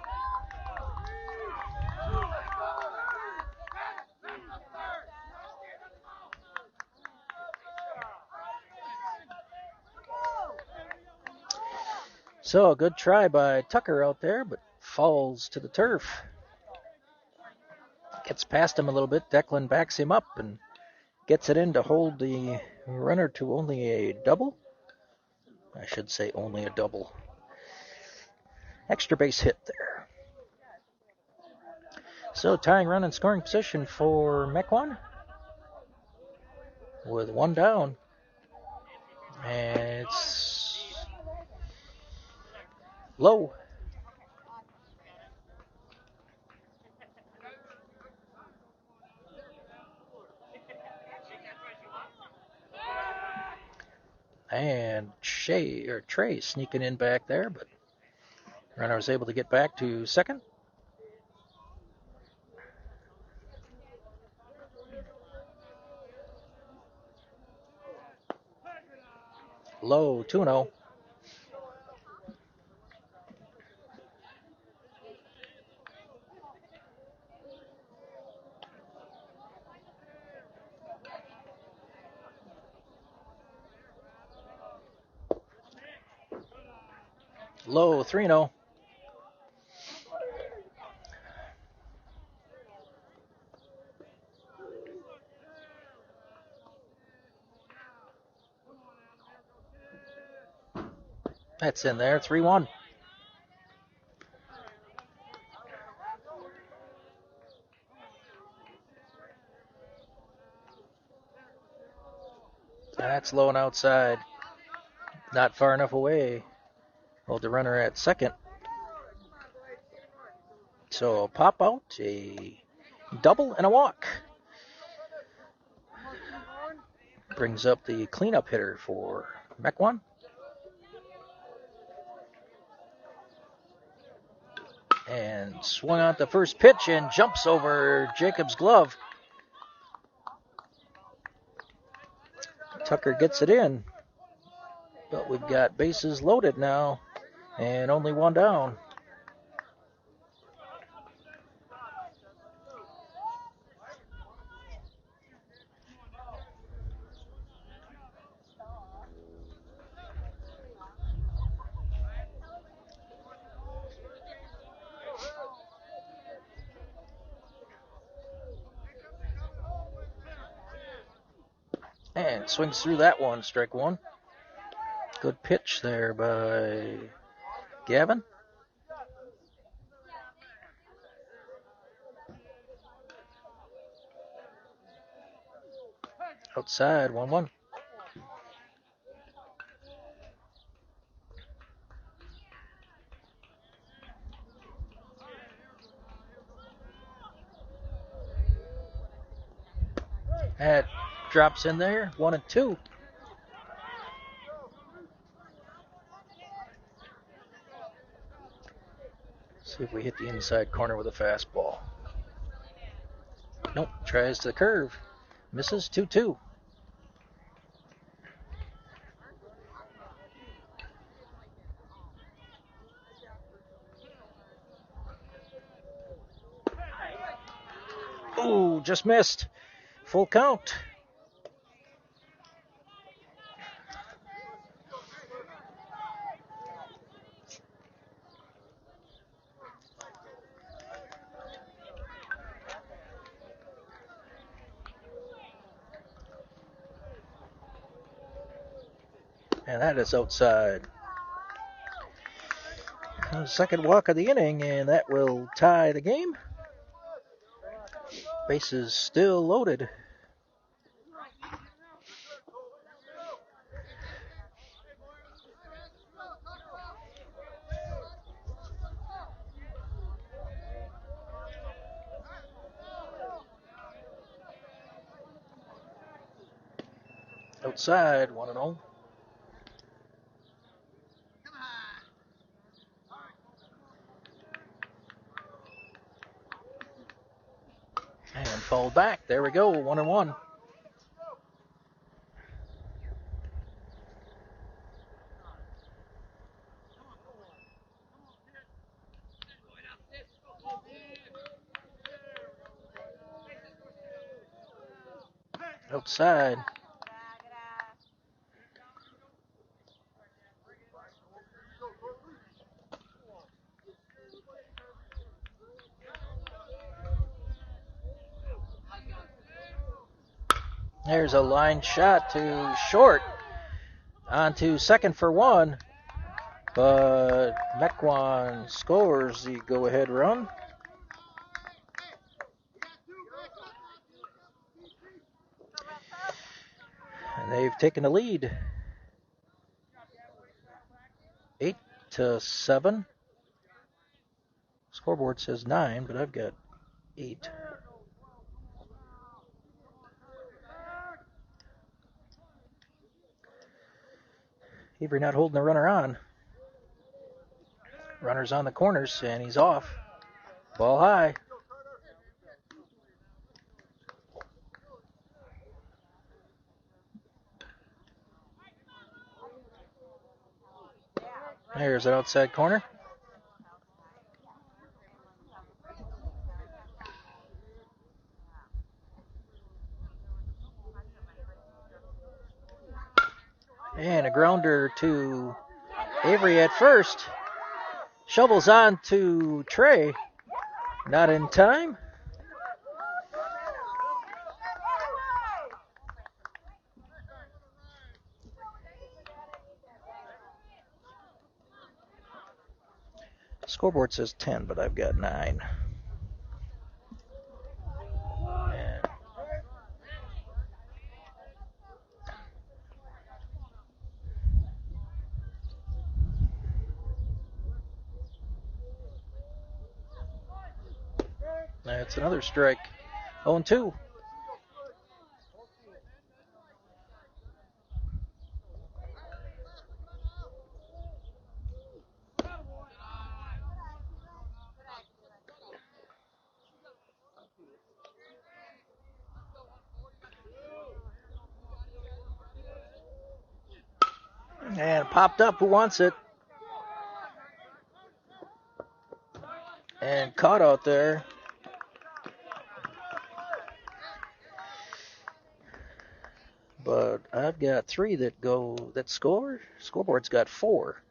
So a good try by Tucker out there, but falls to the turf. Gets past him a little bit. Declan backs him up and gets it in to hold the runner to only a double. I should say only a double. Extra base hit there. So tying run in scoring position for Mequon with 1 down. And it's low. And Trey sneaking in back there, but runner was able to get back to second. Low, 2-0. Low, 3-0. That's in there, 3-1. That's low and outside. Not far enough away. Hold the runner at second. So a pop out, a double, and a walk. Brings up the cleanup hitter for Mequon. And swung out the first pitch and jumps over Jacob's glove. Tucker gets it in. But we've got bases loaded now and only one down. And swings through that one, strike one. Good pitch there by Gavin. Outside, 1-1. That drops in there, 1-2. See if we hit the inside corner with a fastball. Nope, tries to the curve. Misses, 2-2. Ooh, just missed. Full count. And that is outside. Second walk of the inning, and that will tie the game. Bases still loaded. Outside, 1-0. And fouled back. There we go, 1-1. Outside. There's a line shot to short. On to second for one. But Mequon scores the go-ahead run. And they've taken the lead. 8-7. Scoreboard says 9, but I've got 8. Avery not holding the runner on. Runner's on the corners, and he's off. Ball high. There's an outside corner. And a grounder to Avery at first. Shovels on to Trey. Not in time. Scoreboard says 10, but I've got 9. That's another strike. 0-2. And popped up. Who wants it? And caught out there. But I've got 3 that score. Scoreboard's got 4.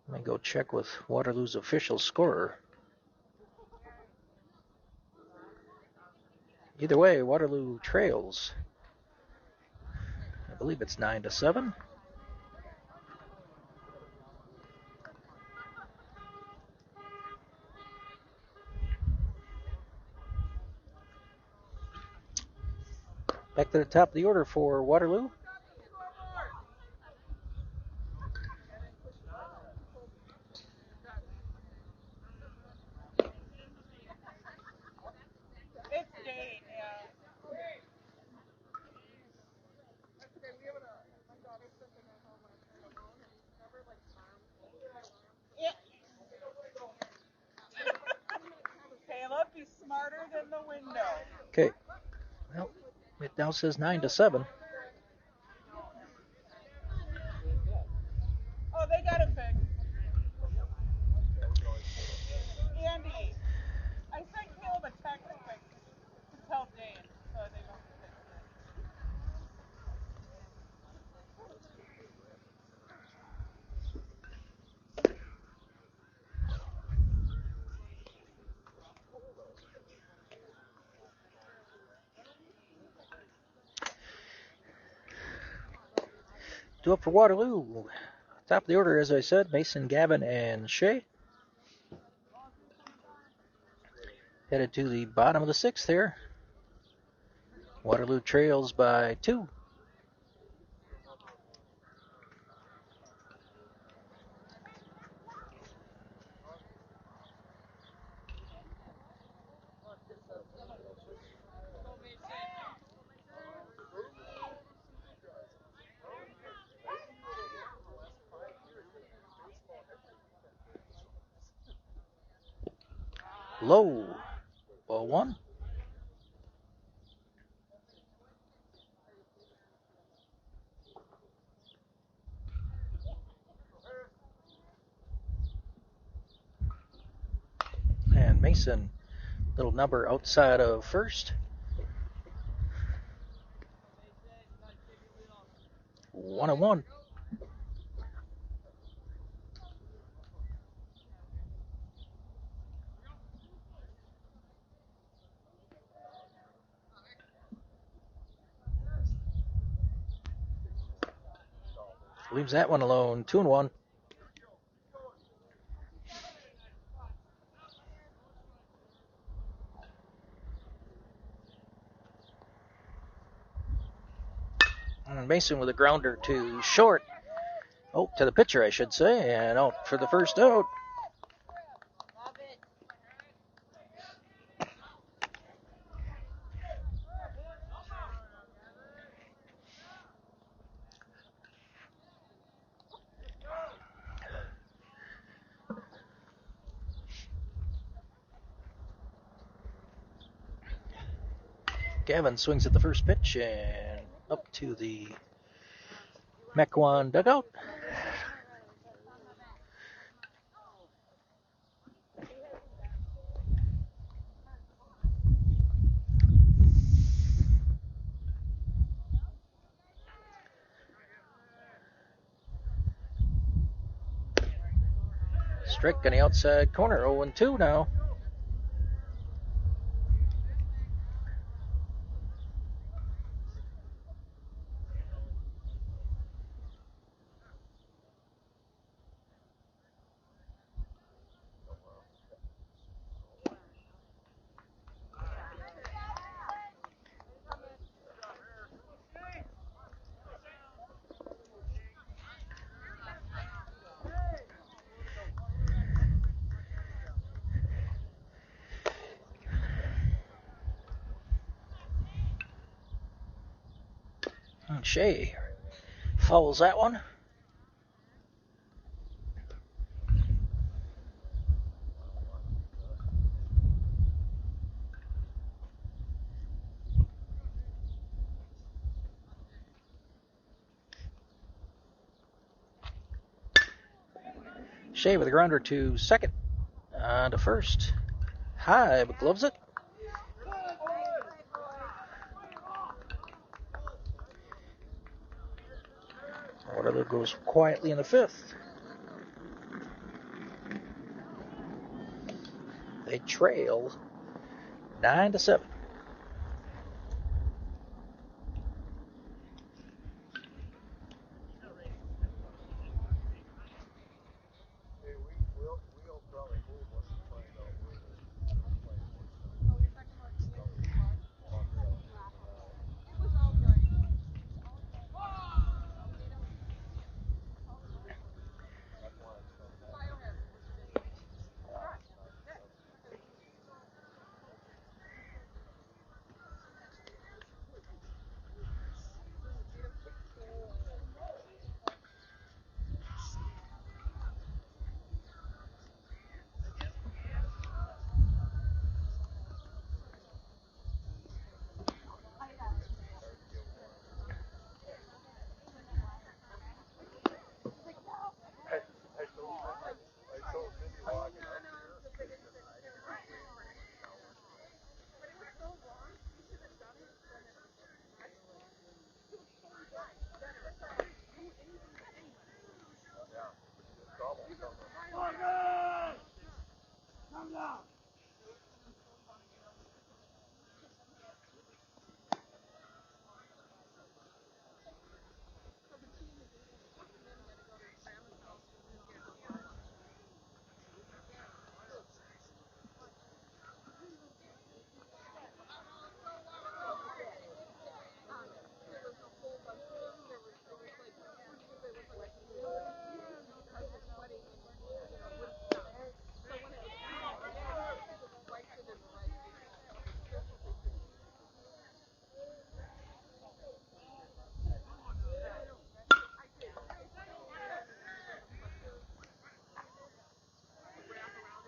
Let me go check with Waterloo's official scorer. Either way, Waterloo trails. I believe it's 9-7. Back to the top of the order for Waterloo. Caleb, be smarter than the window. Okay. Well, it now says 9-7. Oh, they got it fixed. Andy, I sent Caleb a text quick to tell James so they don't fix it. Due up for Waterloo. Top of the order, as I said, Mason, Gavin, and Shea. Headed to the bottom of the 6th here. Waterloo trails by 2. Low. Ball 1. And Mason, little number outside of first. 1-1. Leaves that one alone. 2-1. And Mason with a grounder to short. Oh, to the pitcher, I should say. And out for the first out. Gavin swings at the first pitch and up to the Mequon dugout. Strike on the outside corner, 0-2 now. Shea fouls that one. Shea with a grounder to second. On to first. High, but gloves it. Waterloo goes quietly in the fifth. They trail 9-7.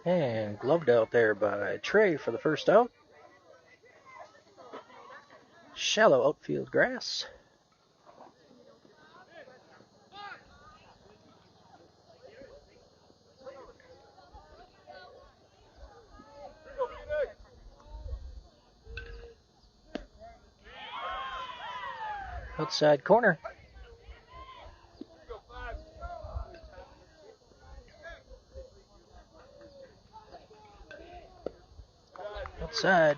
And gloved out there by Trey for the first out. Shallow outfield grass. Outside corner. Outside.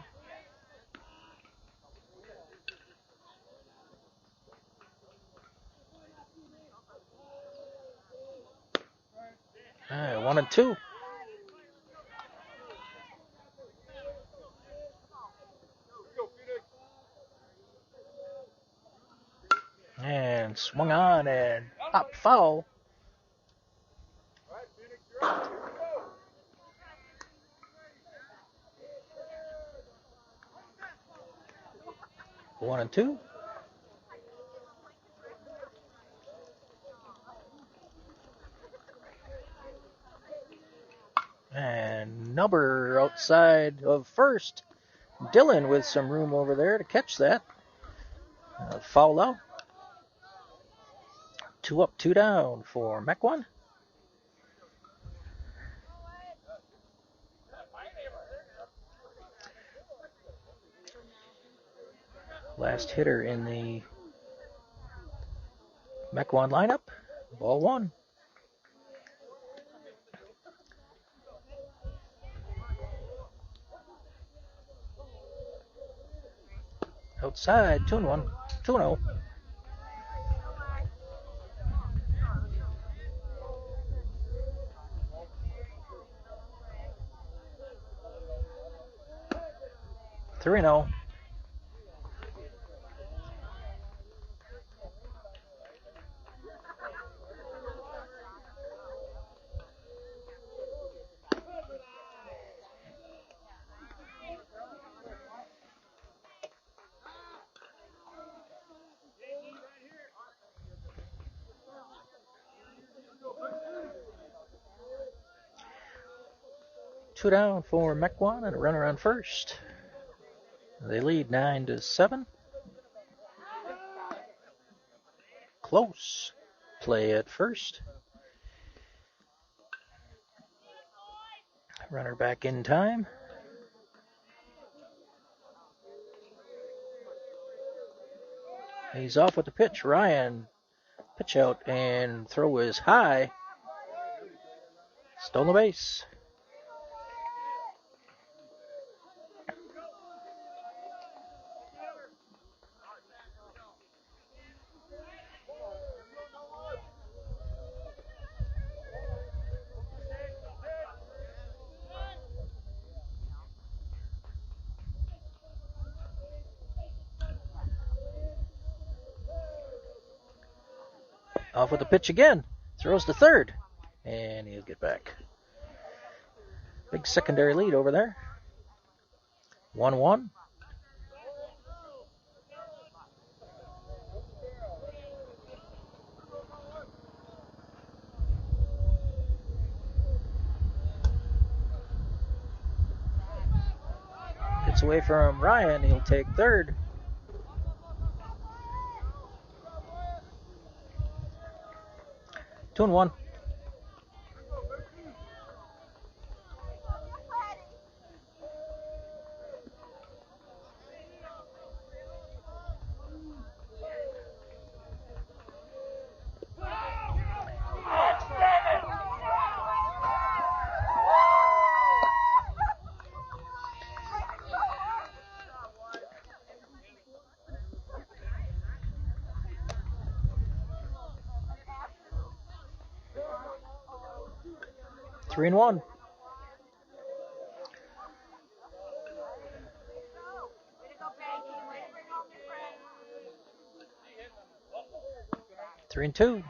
All right, 1-2. And swung on and pop foul. One and two. And number outside of first. Dylan with some room over there to catch that. Foul out. 2 up, 2 down for Mequon. Last hitter in the Mequon lineup. Ball one. Outside, 2-1, 2-0. Three and 0. Two down for Mequon and a runner on first. They lead 9-7. Close play at first. Runner back in time. He's off with the pitch. Ryan, pitch out and throw is high. Stolen base. Off with the pitch again. Throws to third. And he'll get back. Big secondary lead over there. 1-1. Gets away from Ryan. He'll take third. Two and one. Three and one. Three and two.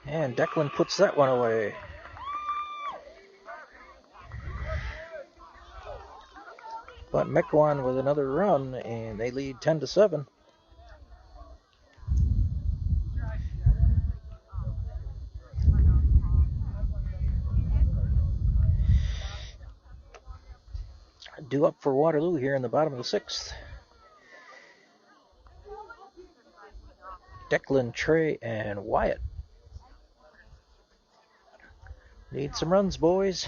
And Declan puts that one away. But Mequon with another run, and they lead 10-7. Due up for Waterloo here in the bottom of the sixth. Declan, Trey, and Wyatt. Need some runs, boys.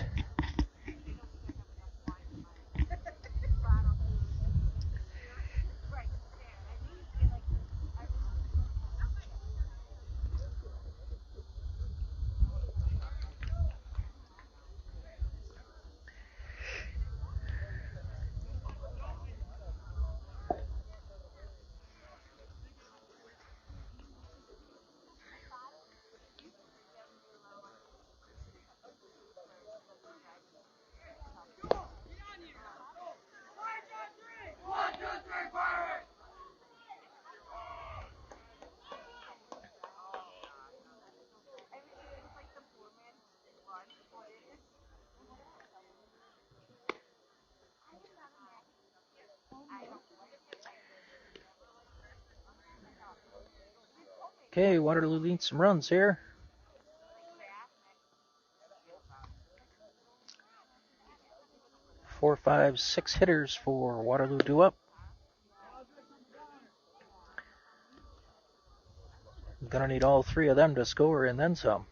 Okay, Waterloo needs some runs here. Four, five, six hitters for Waterloo due up. Gonna need all three of them to score and then some.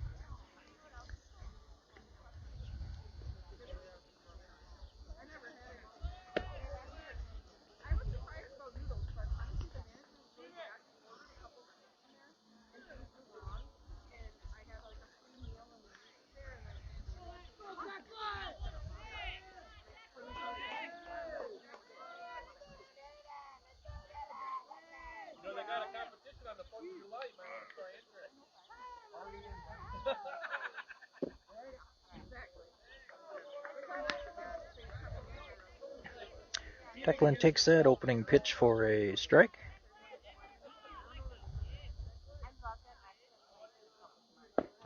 Declan takes that opening pitch for a strike.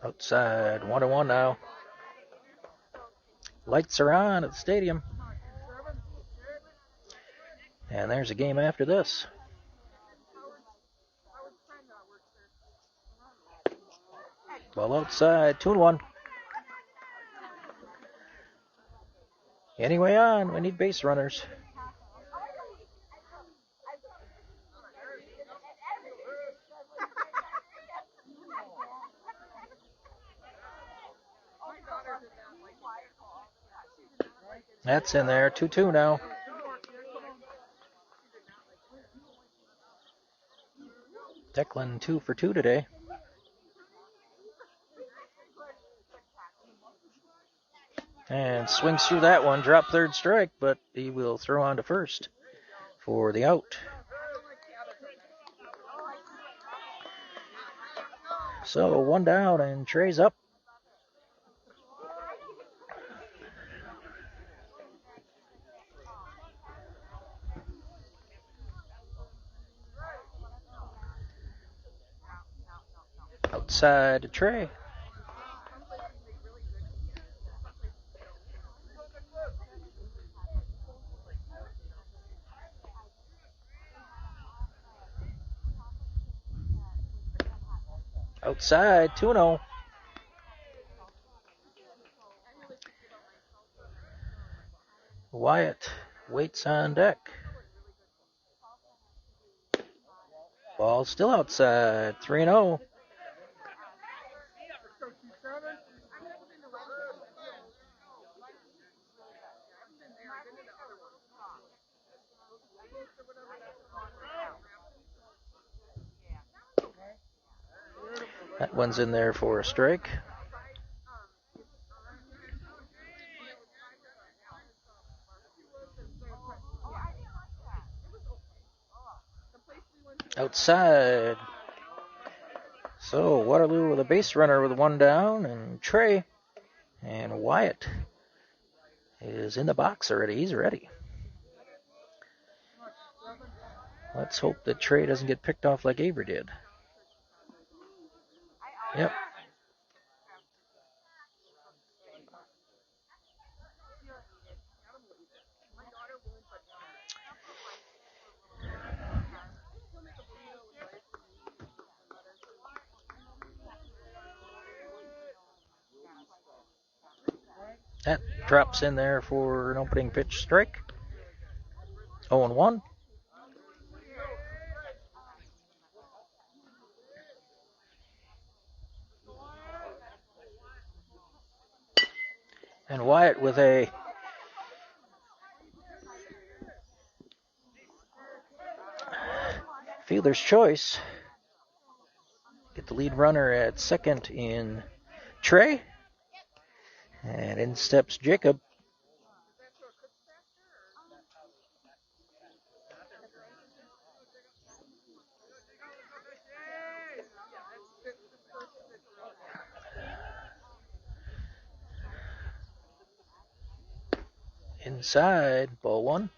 Outside, 1-1 now. Lights are on at the stadium. And there's a game after this. Ball outside, 2-1. Anyway on, we need base runners. That's in there, 2-2 now. Declan 2 for 2 today. And swings through that one, drop third strike, but he will throw on to first for the out. So 1 down and Trey's up. Outside to Trey. Outside, 2-0. Wyatt waits on deck. Ball still outside, 3-0. That one's in there for a strike. Outside. So Waterloo with a base runner with 1 down, and Trey and Wyatt is in the box already. He's ready. Let's hope that Trey doesn't get picked off like Avery did. Yep. That drops in there for an opening pitch strike. 0-1. And Wyatt with a fielder's choice. Get the lead runner at second in Trey. And in steps Jacob. Inside, ball 1.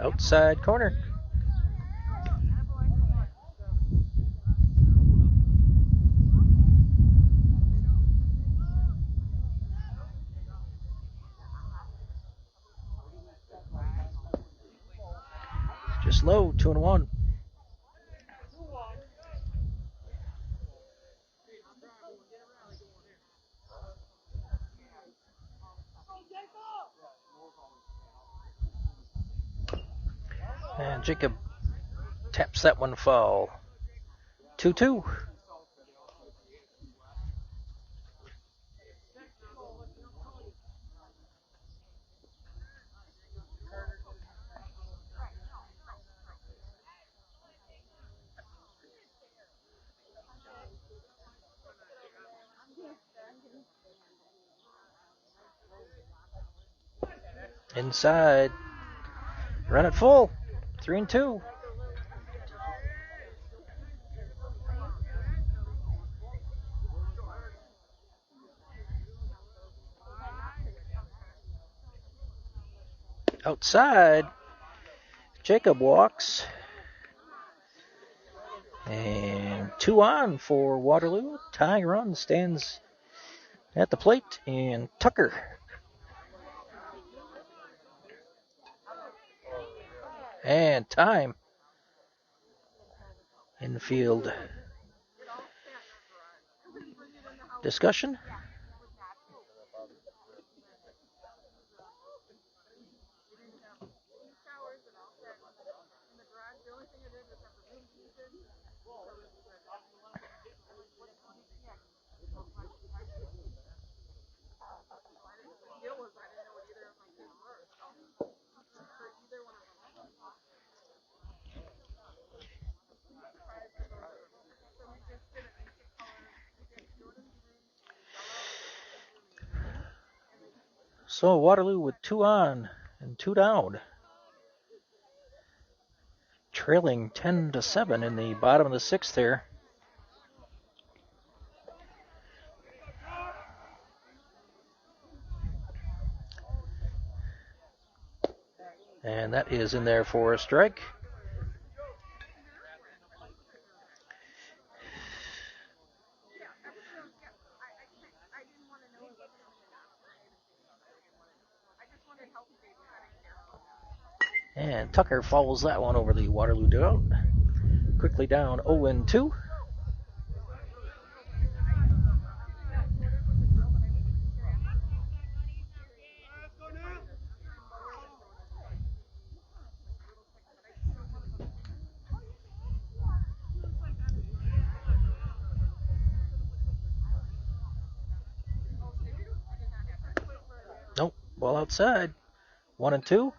Outside corner. Just low, 2-1. And Jacob taps that one foul. 2-2. Inside. Run it full. 3-2. Outside. Jacob walks. And 2 on for Waterloo. Tying run stands at the plate. And Tucker. And time. Infield discussion. So Waterloo with 2 on and 2 down. Trailing 10-7 in the bottom of the 6th here. And that is in there for a strike. And Tucker follows that one over the Waterloo dugout. Quickly down 0-2. Nope, ball outside. 1-2.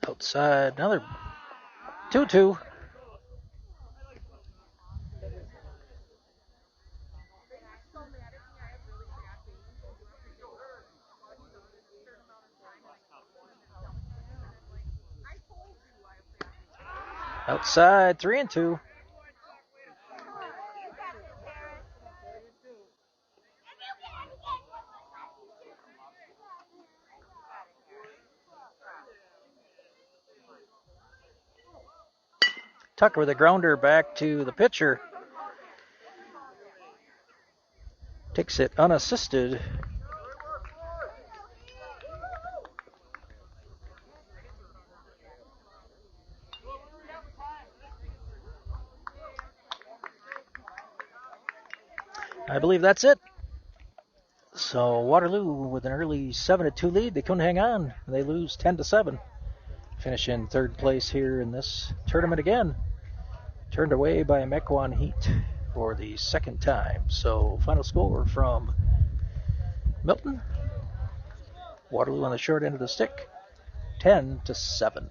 Outside, another 2-2. Outside, 3-2. Tucker with a grounder back to the pitcher. Takes it unassisted. I believe that's it. So Waterloo with an early 7-2 lead. They couldn't hang on. They lose 10-7. Finish in 3rd place here in this tournament again. Turned away by Mequon Heat for the 2nd time. So final score from Milton. Waterloo on the short end of the stick, 10-7.